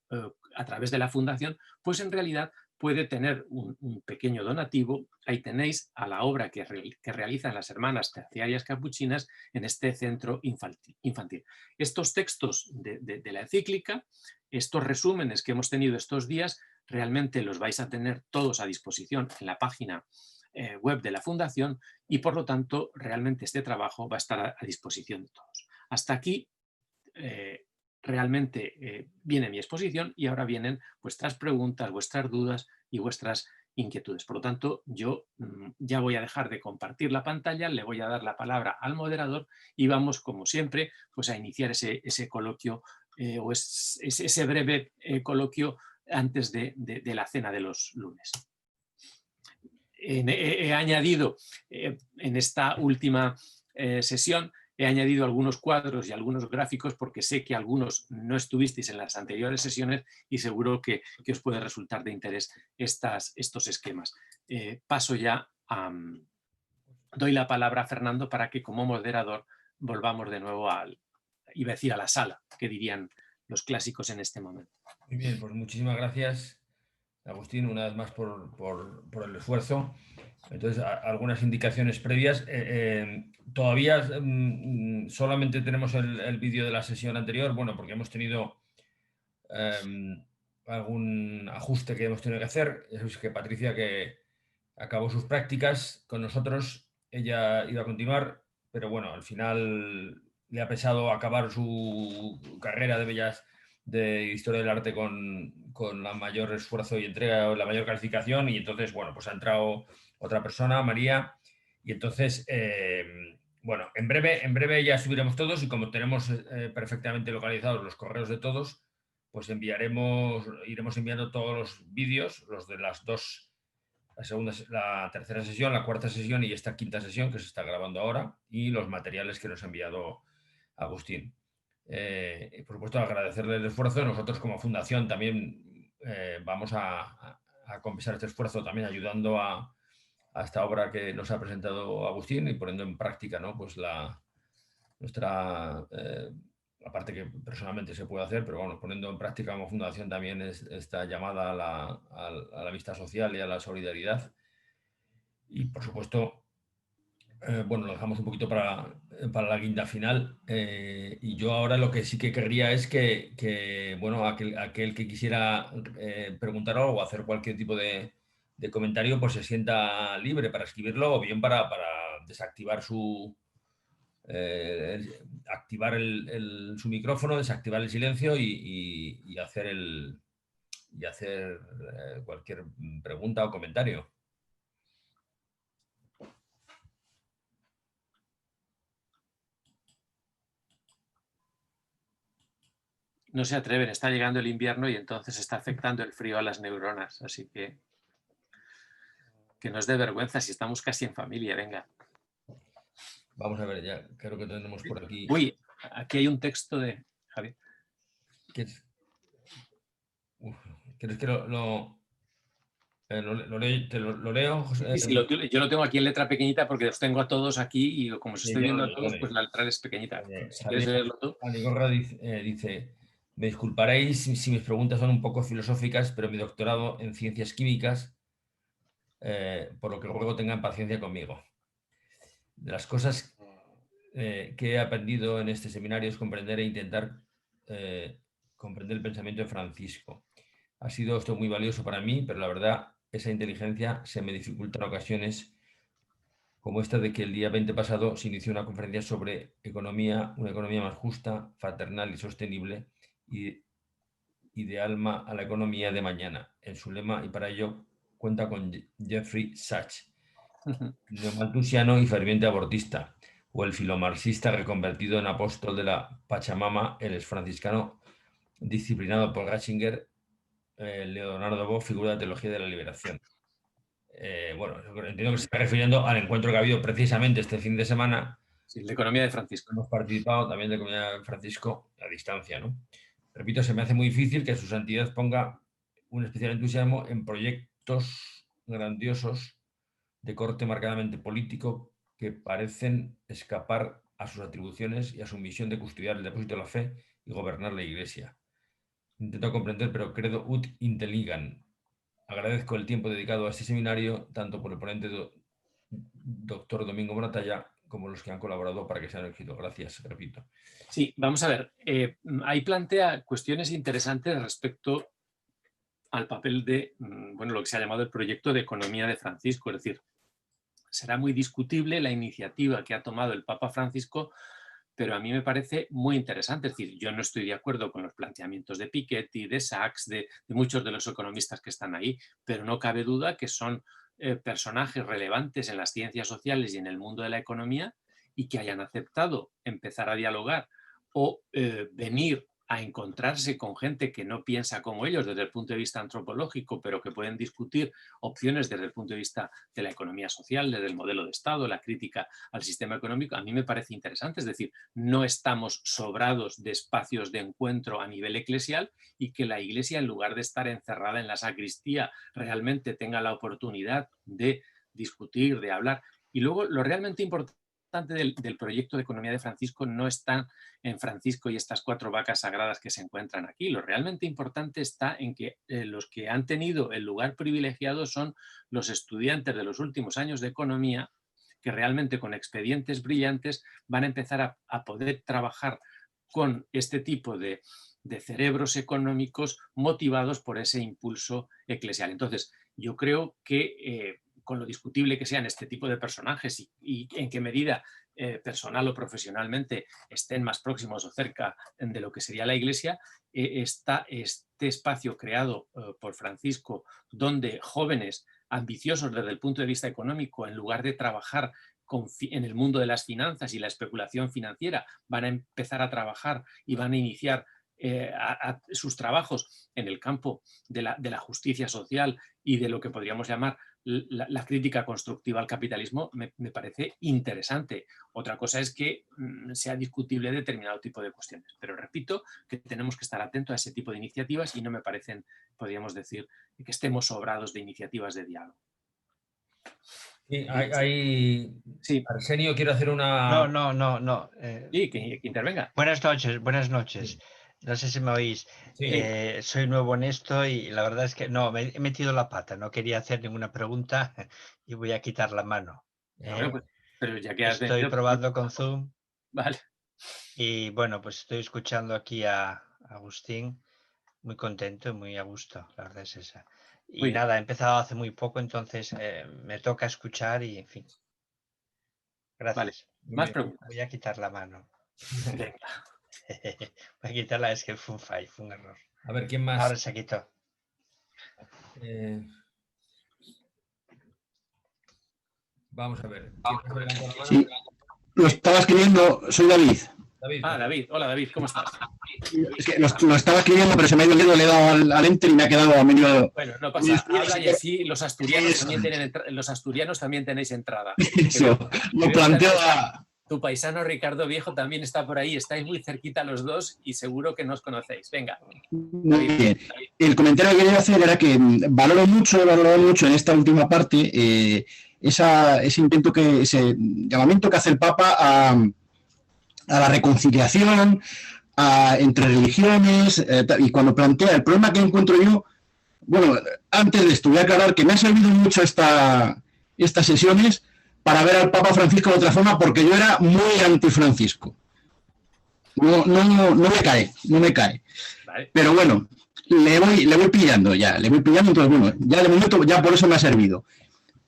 a través de la Fundación, pues en realidad puede tener un pequeño donativo. Ahí tenéis a la obra que realizan las hermanas terciarias capuchinas en este centro infantil. Estos textos de la encíclica, estos resúmenes que hemos tenido estos días, realmente los vais a tener todos a disposición en la página web de la Fundación y por lo tanto realmente este trabajo va a estar a disposición de todos. Hasta aquí realmente viene mi exposición y ahora vienen vuestras preguntas, vuestras dudas y vuestras inquietudes. Por lo tanto, yo ya voy a dejar de compartir la pantalla, le voy a dar la palabra al moderador y vamos, como siempre, pues a iniciar ese coloquio o ese breve coloquio antes de la cena de los lunes. He añadido en esta última sesión he añadido algunos cuadros y algunos gráficos porque sé que algunos no estuvisteis en las anteriores sesiones y seguro que os puede resultar de interés estos esquemas. Paso ya doy la palabra a Fernando para que como moderador volvamos de nuevo iba a decir a la sala, que dirían los clásicos en este momento. Muy bien, pues muchísimas gracias, Agustín, una vez más por el esfuerzo. Entonces, algunas indicaciones previas. Todavía solamente tenemos el vídeo de la sesión anterior, bueno, porque hemos tenido algún ajuste que hemos tenido que hacer. Es que Patricia, que acabó sus prácticas con nosotros, ella iba a continuar, pero bueno, al final le ha pesado acabar su carrera de Historia del Arte con la mayor esfuerzo y entrega, o la mayor calificación, y entonces, bueno, pues ha entrado otra persona, María, y entonces, bueno, en breve ya subiremos todos y como tenemos perfectamente localizados los correos de todos, pues iremos enviando todos los vídeos, los de las dos, la tercera sesión, la cuarta sesión y esta quinta sesión que se está grabando ahora, y los materiales que nos ha enviado Agustín. Por supuesto, agradecerle el esfuerzo. Nosotros como fundación también vamos a compensar este esfuerzo también ayudando a esta obra que nos ha presentado Agustín y poniendo en práctica, ¿no? Pues nuestra aparte que personalmente se puede hacer, pero bueno, poniendo en práctica como fundación también esta llamada a la amistad social y a la solidaridad. Y por supuesto, bueno, lo dejamos un poquito para la guinda final. Y yo ahora lo que sí que querría es que bueno, aquel que quisiera preguntar algo o hacer cualquier tipo de comentario, pues se sienta libre para escribirlo o bien para desactivar activar su micrófono, desactivar el silencio y hacer cualquier pregunta o comentario. No se atreven, está llegando el invierno y entonces está afectando el frío a las neuronas, así que que no es de vergüenza si estamos casi en familia, venga. Vamos a ver, ya creo que tenemos por aquí. Uy, aquí hay un texto de Javier. ¿Quieres que lo leo, José? Sí, yo lo tengo aquí en letra pequeñita porque los tengo a todos aquí y como os estoy viendo a todos, pues la letra es pequeñita. Si quieres leerlo tú. Anigorra dice, me disculparéis si mis preguntas son un poco filosóficas, pero mi doctorado en ciencias químicas, por lo que ruego tengan paciencia conmigo. De las cosas que he aprendido en este seminario es comprender e intentar comprender el pensamiento de Francisco. Ha sido esto muy valioso para mí, pero la verdad, esa inteligencia se me dificulta en ocasiones, como esta de que el día 20 pasado se inició una conferencia sobre economía, una economía más justa, fraternal y sostenible, y de alma a la economía de mañana. En su lema, y para ello cuenta con Jeffrey Sachs, neomalthusiano y ferviente abortista, o el filomarxista reconvertido en apóstol de la Pachamama, el exfranciscano disciplinado por Ratzinger, Leonardo Boff, figura de teología de la liberación. Bueno, entiendo que se está refiriendo al encuentro que ha habido precisamente este fin de semana. Sí, la economía de Francisco. Hemos participado también de la economía de Francisco a distancia, ¿no? Repito, se me hace muy difícil que su santidad ponga un especial entusiasmo en proyectos grandiosos de corte marcadamente político que parecen escapar a sus atribuciones y a su misión de custodiar el depósito de la fe y gobernar la Iglesia. Intento comprender, pero credo ut intelligam. Agradezco el tiempo dedicado a este seminario, tanto por el ponente doctor Domingo Moratalla como los que han colaborado para que sea un éxito. Gracias, repito. Sí, vamos a ver. Ahí plantea cuestiones interesantes respecto al papel de, bueno, lo que se ha llamado el proyecto de economía de Francisco. Es decir, será muy discutible la iniciativa que ha tomado el Papa Francisco, pero a mí me parece muy interesante. Es decir, yo no estoy de acuerdo con los planteamientos de Piketty, de Sachs, de muchos de los economistas que están ahí, pero no cabe duda que son personajes relevantes en las ciencias sociales y en el mundo de la economía y que hayan aceptado empezar a dialogar o venir a encontrarse con gente que no piensa como ellos desde el punto de vista antropológico, pero que pueden discutir opciones desde el punto de vista de la economía social, desde el modelo de Estado, la crítica al sistema económico, a mí me parece interesante. Es decir, no estamos sobrados de espacios de encuentro a nivel eclesial y que la Iglesia, en lugar de estar encerrada en la sacristía, realmente tenga la oportunidad de discutir, de hablar. Y luego, lo realmente importante del proyecto de economía de Francisco no está en Francisco y estas 4 vacas sagradas que se encuentran aquí. Lo realmente importante está en que los que han tenido el lugar privilegiado son los estudiantes de los últimos años de economía, que realmente con expedientes brillantes van a empezar a poder trabajar con este tipo de cerebros económicos motivados por ese impulso eclesial. Entonces, yo creo que con lo discutible que sean este tipo de personajes y en qué medida personal o profesionalmente estén más próximos o cerca de lo que sería la Iglesia, este espacio creado por Francisco, donde jóvenes ambiciosos desde el punto de vista económico, en lugar de trabajar en el mundo de las finanzas y la especulación financiera, van a empezar a trabajar y van a iniciar sus trabajos en el campo de la justicia social y de lo que podríamos llamar la crítica constructiva al capitalismo, me parece interesante. Otra cosa es que sea discutible determinado tipo de cuestiones, pero repito que tenemos que estar atentos a ese tipo de iniciativas y no me parecen, podríamos decir, que estemos sobrados de iniciativas de diálogo. Sí, sí. Arsenio, quiero hacer una... No. Sí, que intervenga. Buenas noches. Sí. No sé si me oís. Sí. Soy nuevo en esto y la verdad es que no, me he metido la pata. No quería hacer ninguna pregunta y voy a quitar la mano. Bueno, pues, pero ya que has estoy venido, probando con Zoom. Vale. Y bueno, pues estoy escuchando aquí a Agustín. Muy contento y muy a gusto, la verdad es esa. Y nada, he empezado hace muy poco, entonces me toca escuchar y en fin. Gracias. Vale. Más preguntas. Voy a quitar la mano. Venga. Voy a quitarla, es que fue un error. A ver, ¿quién más? Ahora se quitó. Vamos a ver. Sí, lo estaba escribiendo, soy David. David. Ah, David. Hola, David, ¿cómo estás? Es que lo estaba escribiendo, pero se me ha ido el dedo, le he dado al enter y me ha quedado a medio... Bueno, no pasa, habla y así los asturianos también los asturianos también tenéis entrada. Eso, lo planteo a... Tu paisano Ricardo Viejo también está por ahí, estáis muy cerquita los dos y seguro que no os conocéis. Venga. Muy bien. El comentario que quería hacer era que valoro mucho en esta última parte ese intento ese llamamiento que hace el Papa a la reconciliación entre religiones, y cuando plantea el problema que encuentro yo, bueno, antes de esto voy a aclarar que me ha servido mucho estas sesiones para ver al Papa Francisco de otra forma, porque yo era muy anti-Francisco. No me cae. Vale. Pero bueno, le voy pillando, entonces bueno, ya de momento ya por eso me ha servido.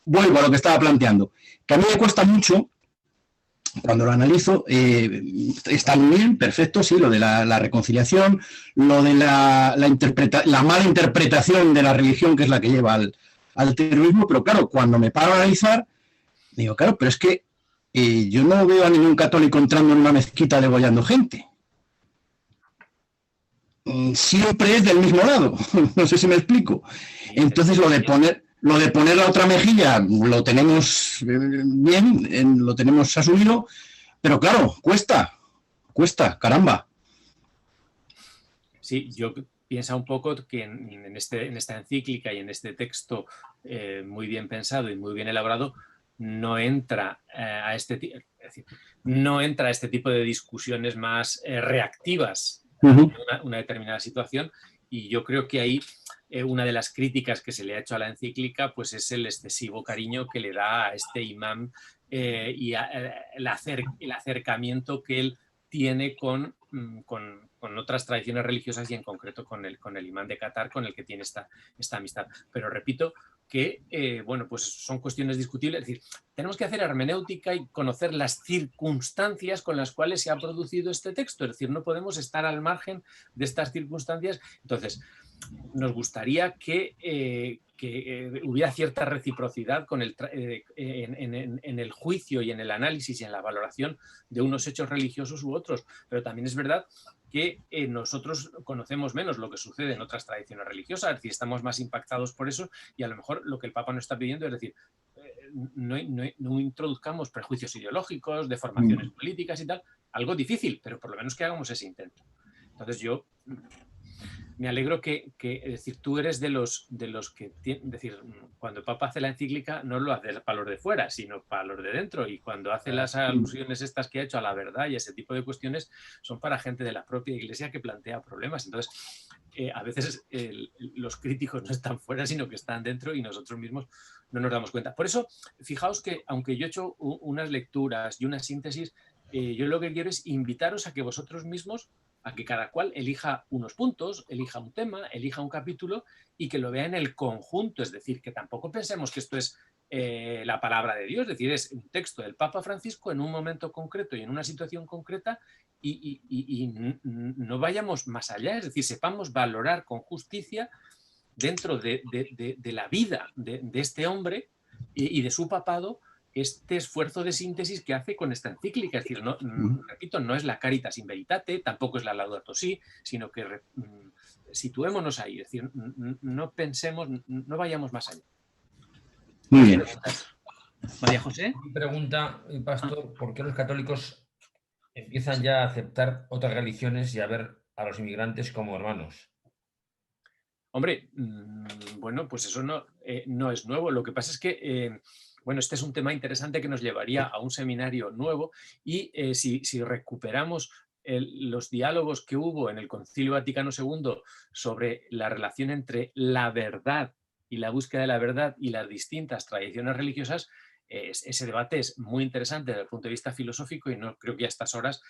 Vuelvo a lo que estaba planteando, que a mí me cuesta mucho, cuando lo analizo, está muy bien, perfecto, sí, lo de la reconciliación, lo de la mala interpretación de la religión, que es la que lleva al terrorismo, pero claro, cuando me paro a analizar, digo, claro, pero es que yo no veo a ningún católico entrando en una mezquita degollando gente. Siempre es del mismo lado, no sé si me explico. Entonces lo de poner la otra mejilla lo tenemos bien, lo tenemos asumido, pero claro, cuesta, caramba. Sí, yo pienso un poco que en esta encíclica y en este texto muy bien pensado y muy bien elaborado, no entra a este tipo de discusiones más reactivas a una determinada situación, y yo creo que ahí una de las críticas que se le ha hecho a la encíclica pues es el excesivo cariño que le da a este imán y el acercamiento que él tiene con otras tradiciones religiosas y en concreto con el imán de Qatar, con el que tiene esta amistad. Pero repito que bueno, pues son cuestiones discutibles, es decir, tenemos que hacer hermenéutica y conocer las circunstancias con las cuales se ha producido este texto, es decir, no podemos estar al margen de estas circunstancias. Entonces, nos gustaría que hubiera cierta reciprocidad en el juicio y en el análisis y en la valoración de unos hechos religiosos u otros, pero también es verdad que nosotros conocemos menos lo que sucede en otras tradiciones religiosas, es decir, estamos más impactados por eso, y a lo mejor lo que el Papa nos está pidiendo es decir, no introduzcamos prejuicios ideológicos, deformaciones políticas y tal, algo difícil, pero por lo menos que hagamos ese intento. Entonces yo me alegro que es decir, tú eres de los que, es decir, cuando el Papa hace la encíclica no lo hace para los de fuera, sino para los de dentro, y cuando hace las alusiones estas que ha hecho a la verdad y ese tipo de cuestiones son para gente de la propia Iglesia que plantea problemas. Entonces, a veces los críticos no están fuera, sino que están dentro y nosotros mismos no nos damos cuenta. Por eso, fijaos que aunque yo he hecho unas lecturas y una síntesis, yo lo que quiero es invitaros a que vosotros mismos, a que cada cual elija unos puntos, elija un tema, elija un capítulo y que lo vea en el conjunto. Es decir, que tampoco pensemos que esto es la palabra de Dios, es decir, es un texto del Papa Francisco en un momento concreto y en una situación concreta, y no vayamos más allá, es decir, sepamos valorar con justicia dentro de la vida de este hombre y de su papado este esfuerzo de síntesis que hace con esta encíclica. Es decir, repito, no es la Caritas in Veritate, tampoco es la Laudato Si, sino que situémonos ahí, es decir, no pensemos, no vayamos más allá. Muy bien. María José. Pregunta, pastor, ¿por qué los católicos empiezan ya a aceptar otras religiones y a ver a los inmigrantes como hermanos? Hombre, bueno, pues eso no es nuevo. Lo que pasa es que bueno, este es un tema interesante que nos llevaría a un seminario nuevo, y si recuperamos los diálogos que hubo en el Concilio Vaticano II sobre la relación entre la verdad y la búsqueda de la verdad y las distintas tradiciones religiosas, ese debate es muy interesante desde el punto de vista filosófico y no creo que a estas horas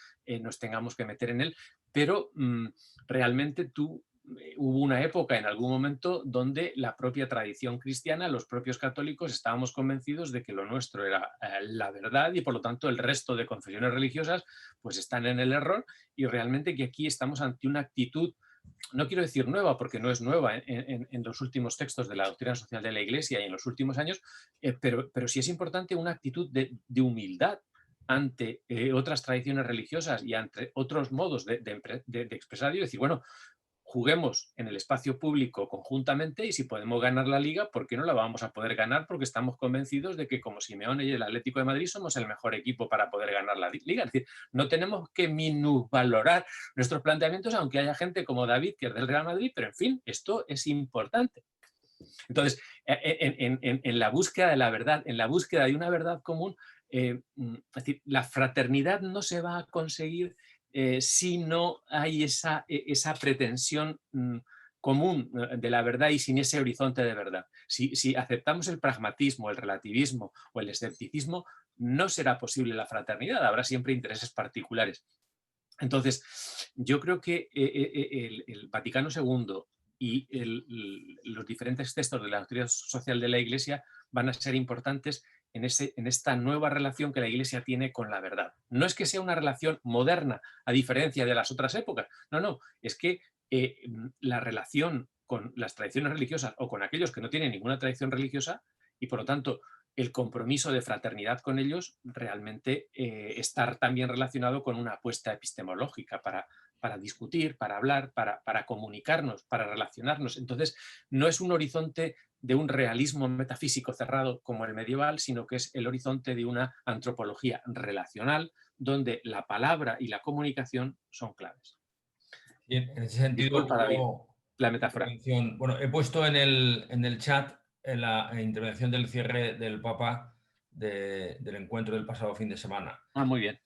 nos tengamos que meter en él, pero realmente hubo una época en algún momento donde la propia tradición cristiana, los propios católicos, estábamos convencidos de que lo nuestro era la verdad y por lo tanto el resto de confesiones religiosas pues están en el error, y realmente que aquí estamos ante una actitud, no quiero decir nueva porque no es nueva en los últimos textos de la doctrina social de la Iglesia y en los últimos años, pero sí es importante una actitud de humildad ante otras tradiciones religiosas y ante otros modos de expresar, y decir, bueno, juguemos en el espacio público conjuntamente y si podemos ganar la Liga, ¿por qué no la vamos a poder ganar? Porque estamos convencidos de que como Simeone y el Atlético de Madrid somos el mejor equipo para poder ganar la Liga. Es decir, no tenemos que minusvalorar nuestros planteamientos, aunque haya gente como David, que es del Real Madrid, pero en fin, esto es importante. Entonces, en la búsqueda de la verdad, en la búsqueda de una verdad común, es decir, la fraternidad no se va a conseguir si no hay esa pretensión común de la verdad y sin ese horizonte de verdad. Si aceptamos el pragmatismo, el relativismo o el escepticismo, no será posible la fraternidad, habrá siempre intereses particulares. Entonces, yo creo que el Vaticano II y los diferentes textos de la doctrina social de la Iglesia van a ser importantes en esta nueva relación que la Iglesia tiene con la verdad. No es que sea una relación moderna, a diferencia de las otras épocas. No, es que la relación con las tradiciones religiosas o con aquellos que no tienen ninguna tradición religiosa y por lo tanto el compromiso de fraternidad con ellos realmente estar también relacionado con una apuesta epistemológica para discutir, para hablar, para comunicarnos, para relacionarnos. Entonces, no es un horizonte de un realismo metafísico cerrado como el medieval, sino que es el horizonte de una antropología relacional donde la palabra y la comunicación son claves. Bien, en ese sentido, Disculpa, David, la metáfora. Bueno, he puesto en el chat en la intervención del cierre del Papa del encuentro del pasado fin de semana. Ah, muy bien.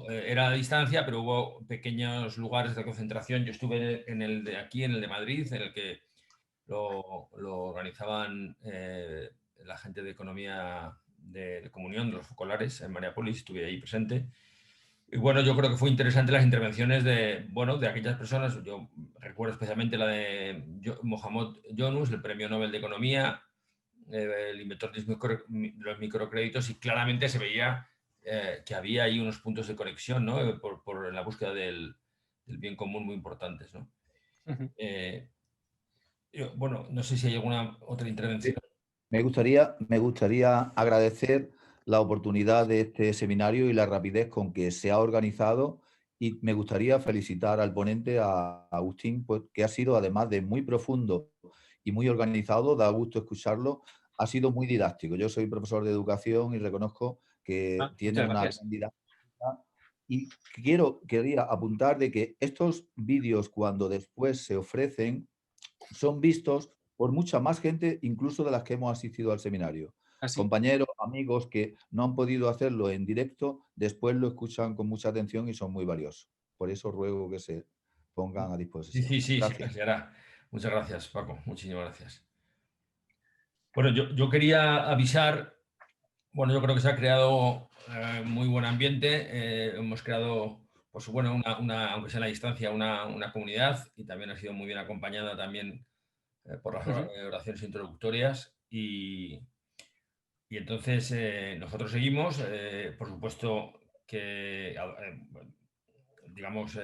Era a distancia, pero hubo pequeños lugares de concentración. Yo estuve en el de aquí, en el de Madrid, en el que lo organizaban la gente de Economía de Comunión, de los Focolares, en Mariápolis, estuve ahí presente. Y bueno, yo creo que fue interesante las intervenciones de aquellas personas. Yo recuerdo especialmente la de Mohamed Yunus, el Premio Nobel de Economía, el inventor de los microcréditos, y claramente se veía que había ahí unos puntos de conexión, ¿no? por la búsqueda del bien común muy importantes, ¿no? Bueno, no sé si hay alguna otra intervención. Me gustaría agradecer la oportunidad de este seminario y la rapidez con que se ha organizado, y me gustaría felicitar al ponente, a Agustín, pues, que ha sido, además de muy profundo y muy organizado, da gusto escucharlo, ha sido muy didáctico. Yo soy profesor de educación y reconozco que tiene una gran didáctica, y quería apuntar de que estos vídeos, cuando después se ofrecen, son vistos por mucha más gente, incluso de las que hemos asistido al seminario. ¿Ah, sí? Compañeros, amigos que no han podido hacerlo en directo, después lo escuchan con mucha atención y son muy valiosos. Por eso ruego que se pongan a disposición. Sí, Gracias. se hará. Muchas gracias, Paco. Muchísimas gracias. Bueno, yo quería avisar, bueno, yo creo que se ha creado muy buen ambiente. Hemos creado, pues bueno, aunque sea a la distancia, una comunidad, y también ha sido muy bien acompañada también por las oraciones introductorias, y entonces nosotros seguimos. Por supuesto que, digamos,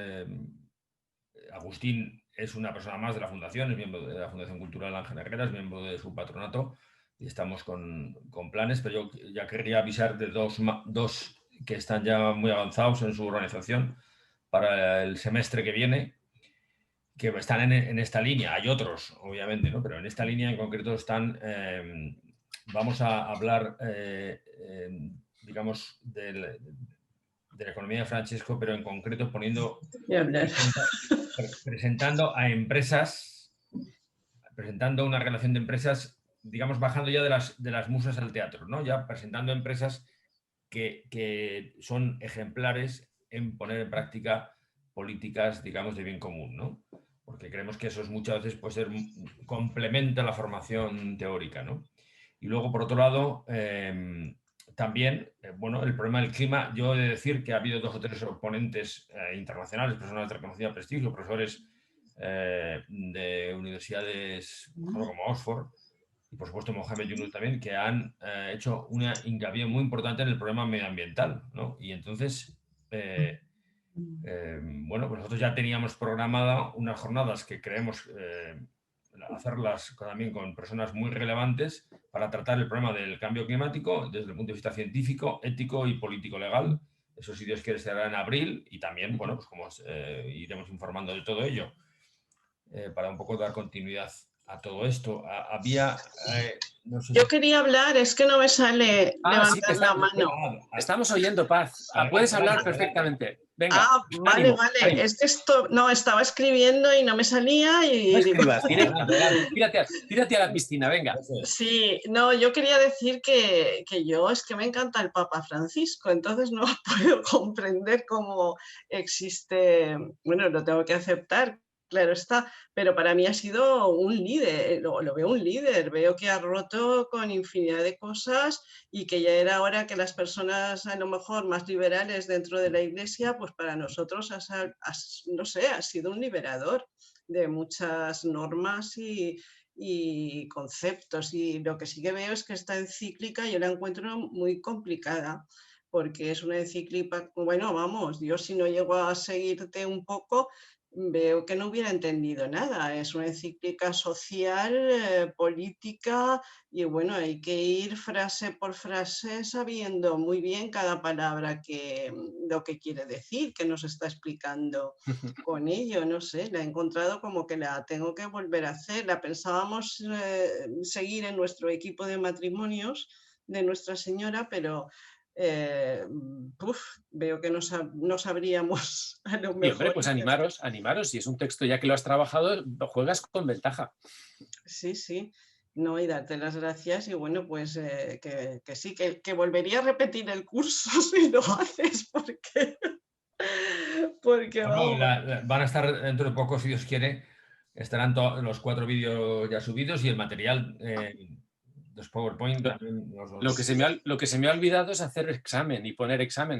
Agustín es una persona más de la Fundación, es miembro de la Fundación Cultural Ángel Herrera, es miembro de su patronato, y estamos con planes, pero yo ya querría avisar de dos que están ya muy avanzados en su organización para el semestre que viene, que están en esta línea. Hay otros, obviamente, ¿no? Pero en esta línea en concreto están... vamos a hablar, digamos, de la economía de Francesco, pero en concreto presentando a empresas, presentando una relación de empresas, digamos, bajando ya de las musas al teatro, ¿no? Ya presentando empresas que son ejemplares en poner en práctica políticas, digamos, de bien común, ¿no? Porque creemos que eso es muchas veces puede ser complementa la formación teórica, ¿no? Y luego, por otro lado, también, bueno, el problema del clima. Yo he de decir que ha habido 2 o 3 ponentes internacionales, personas de reconocido prestigio, profesores de universidades como Oxford, y por supuesto Mohamed Yunus también, que han hecho una hincapié muy importante en el problema medioambiental, ¿no? Y entonces, bueno, pues nosotros ya teníamos programada unas jornadas que creemos hacerlas también con personas muy relevantes para tratar el problema del cambio climático desde el punto de vista científico, ético y político-legal. Eso, si Dios quiere, será en abril y también, bueno, pues como iremos informando de todo ello para un poco dar continuidad a todo esto. No sé Yo quería hablar, es que no me sale levantar la mano. Estamos oyendo, Paz. Puedes hablar perfectamente. Venga. Vale, ánimo, vale. ánimo. Es que esto, no, estaba escribiendo y no me salía y No digo, escribas, tírate a la piscina, venga. sí, no, yo quería decir que yo es que me encanta el Papa Francisco, entonces no puedo comprender cómo existe, bueno, lo tengo que aceptar, claro está, pero para mí ha sido un líder, lo veo un líder, veo que ha roto con infinidad de cosas y que ya era hora que las personas a lo mejor más liberales dentro de la Iglesia, pues para nosotros no sé, ha sido un liberador de muchas normas y conceptos, y lo que sí que veo es que esta encíclica yo la encuentro muy complicada, porque es una encíclica, bueno, vamos, yo si no llego a seguirte un poco, veo que no hubiera entendido nada. Es una encíclica social, política, y bueno, hay que ir frase por frase sabiendo muy bien cada palabra lo que quiere decir, que nos está explicando con ello. No sé, la he encontrado como que la tengo que volver a hacer. La pensábamos seguir en nuestro equipo de matrimonios de Nuestra Señora, pero veo que no sabríamos a lo mejor. Y hombre, pues animaros, si es un texto ya que lo has trabajado, lo juegas con ventaja. Sí, sí, no, y darte las gracias y bueno, pues que sí, que volvería a repetir el curso si lo haces, porque Bueno, vamos. van a estar dentro de poco, si Dios quiere, estarán los 4 vídeos ya subidos y el material, los PowerPoint también. Lo que se me ha olvidado es hacer examen y poner examen.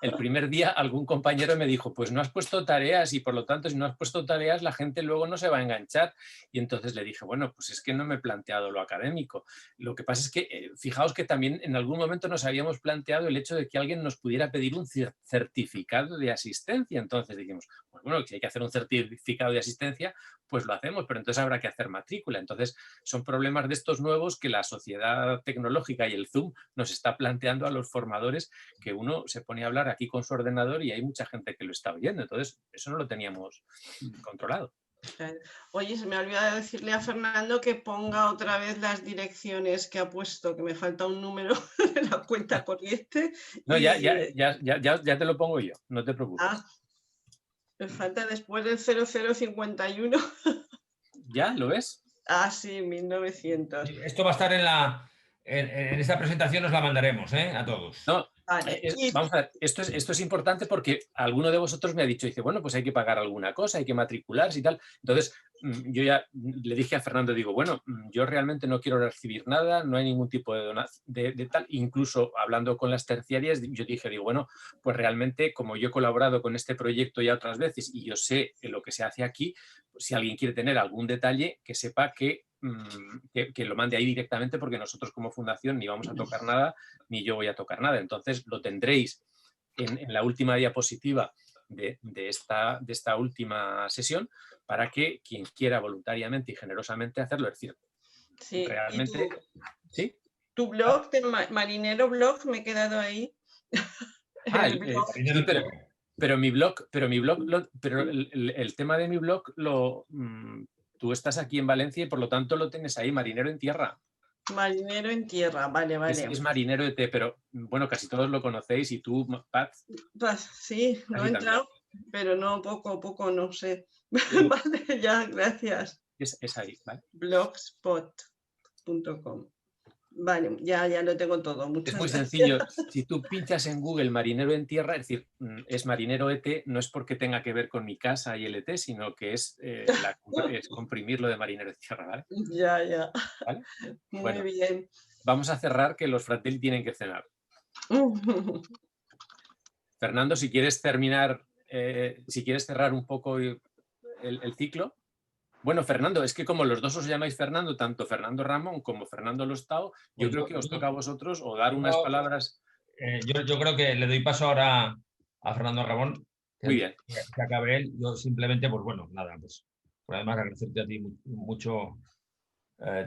El primer día algún compañero me dijo, pues no has puesto tareas y por lo tanto si no has puesto tareas la gente luego no se va a enganchar. Y entonces le dije, bueno, pues es que no me he planteado lo académico. Lo que pasa es que fijaos que también en algún momento nos habíamos planteado el hecho de que alguien nos pudiera pedir un certificado de asistencia. Entonces dijimos, pues bueno, si hay que hacer un certificado de asistencia, pues lo hacemos, pero entonces habrá que hacer matrícula. Entonces son problemas de estos nuevos que la sociedad tecnológica y el Zoom nos está planteando a los formadores, que uno se pone a hablar aquí con su ordenador y hay mucha gente que lo está oyendo. Entonces eso no lo teníamos controlado. Oye, se me ha olvidado decirle a Fernando que ponga otra vez las direcciones que ha puesto, que me falta un número de la cuenta corriente. No, ya te lo pongo yo, no te preocupes. Me falta después del 0051. ¿Ya? ¿Lo ves? Sí, 1900. Esto va a estar en esta presentación, os la mandaremos a todos. No, vale. vamos a ver, esto es importante porque alguno de vosotros me ha dicho, dice, bueno, pues hay que pagar alguna cosa, hay que matricularse y tal. Entonces, yo ya le dije a Fernando, digo, bueno, yo realmente no quiero recibir nada, no hay ningún tipo de donación de tal. Incluso hablando con las terciarias, yo dije, digo, bueno, pues realmente como yo he colaborado con este proyecto ya otras veces y yo sé lo que se hace aquí, pues si alguien quiere tener algún detalle, que sepa que lo mande ahí directamente, porque nosotros como fundación ni vamos a tocar nada, ni yo voy a tocar nada. Entonces lo tendréis en la última diapositiva de esta última sesión, para que quien quiera voluntariamente y generosamente hacerlo, es decir, sí, realmente... ¿Sí? Tu blog, de Marinero Blog, me he quedado ahí. Sí, pero mi blog, el tema de mi blog, tú estás aquí en Valencia y por lo tanto lo tienes ahí, Marinero en Tierra. Marinero en Tierra, vale. Es Marinero ET, pero bueno, casi todos lo conocéis y tú, Paz. Sí, no he entrado, pero no, poco, no sé. Vale, ya, gracias. Es ahí, ¿vale? Blogspot.com. Vale, ya lo tengo todo. Muchas es muy gracias. sencillo. Si tú pinchas en Google Marinero en Tierra, es decir, es Marinero ET, no es porque tenga que ver con mi casa y el ET, sino que es comprimirlo de Marinero en Tierra, ¿vale? Ya. ¿Vale? Muy bien. Vamos a cerrar, que los Fratelli tienen que cenar. Fernando, si quieres terminar, si quieres cerrar un poco el ciclo. Bueno, Fernando, es que como los dos os llamáis Fernando, tanto Fernando Ramón como Fernando Lostao, yo creo que os toca a vosotros o dar unas palabras. Yo creo que le doy paso ahora a Fernando Ramón. Muy bien. Que acabe él. Yo simplemente, pues bueno, nada, pues Además, agradecerte a ti mucho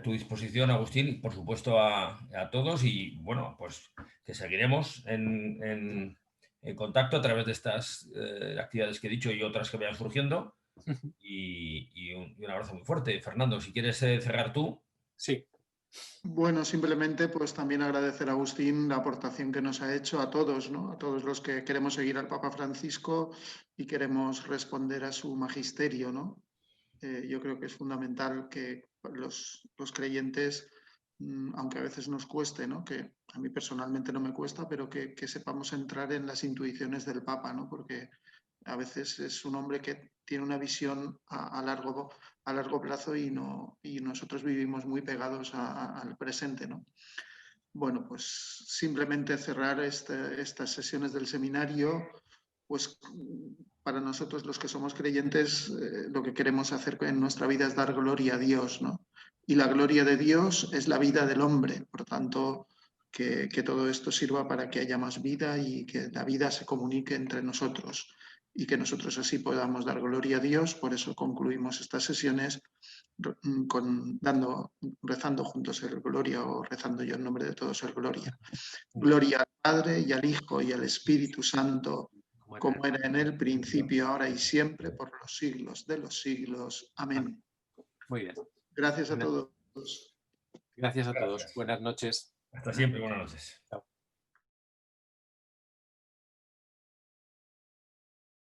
tu disposición, Agustín, y por supuesto a todos, y bueno, pues que seguiremos en contacto a través de estas actividades que he dicho y otras que vayan surgiendo. Y un abrazo muy fuerte. Fernando, si quieres cerrar tú. Sí. Bueno, simplemente pues también agradecer a Agustín la aportación que nos ha hecho a todos, ¿no? A todos los que queremos seguir al Papa Francisco y queremos responder a su magisterio, ¿no? Yo creo que es fundamental que los creyentes, aunque a veces nos cueste, ¿no? Que a mí personalmente no me cuesta, pero que sepamos entrar en las intuiciones del Papa, ¿no? Porque a veces es un hombre que tiene una visión a largo plazo y nosotros vivimos muy pegados al presente, ¿no? Bueno, pues simplemente cerrar estas sesiones del seminario, pues para nosotros los que somos creyentes, lo que queremos hacer en nuestra vida es dar gloria a Dios, ¿no? Y la gloria de Dios es la vida del hombre, por tanto, que todo esto sirva para que haya más vida y que la vida se comunique entre nosotros y que nosotros así podamos dar gloria a Dios. Por eso concluimos estas sesiones rezando juntos el Gloria, o rezando yo en nombre de todos el Gloria. Gloria al Padre y al Hijo y al Espíritu Santo, como era en el principio, ahora y siempre, por los siglos de los siglos. Amén. Muy bien. Gracias a todos. Gracias a todos. Buenas noches. Hasta siempre, buenas noches. Chao.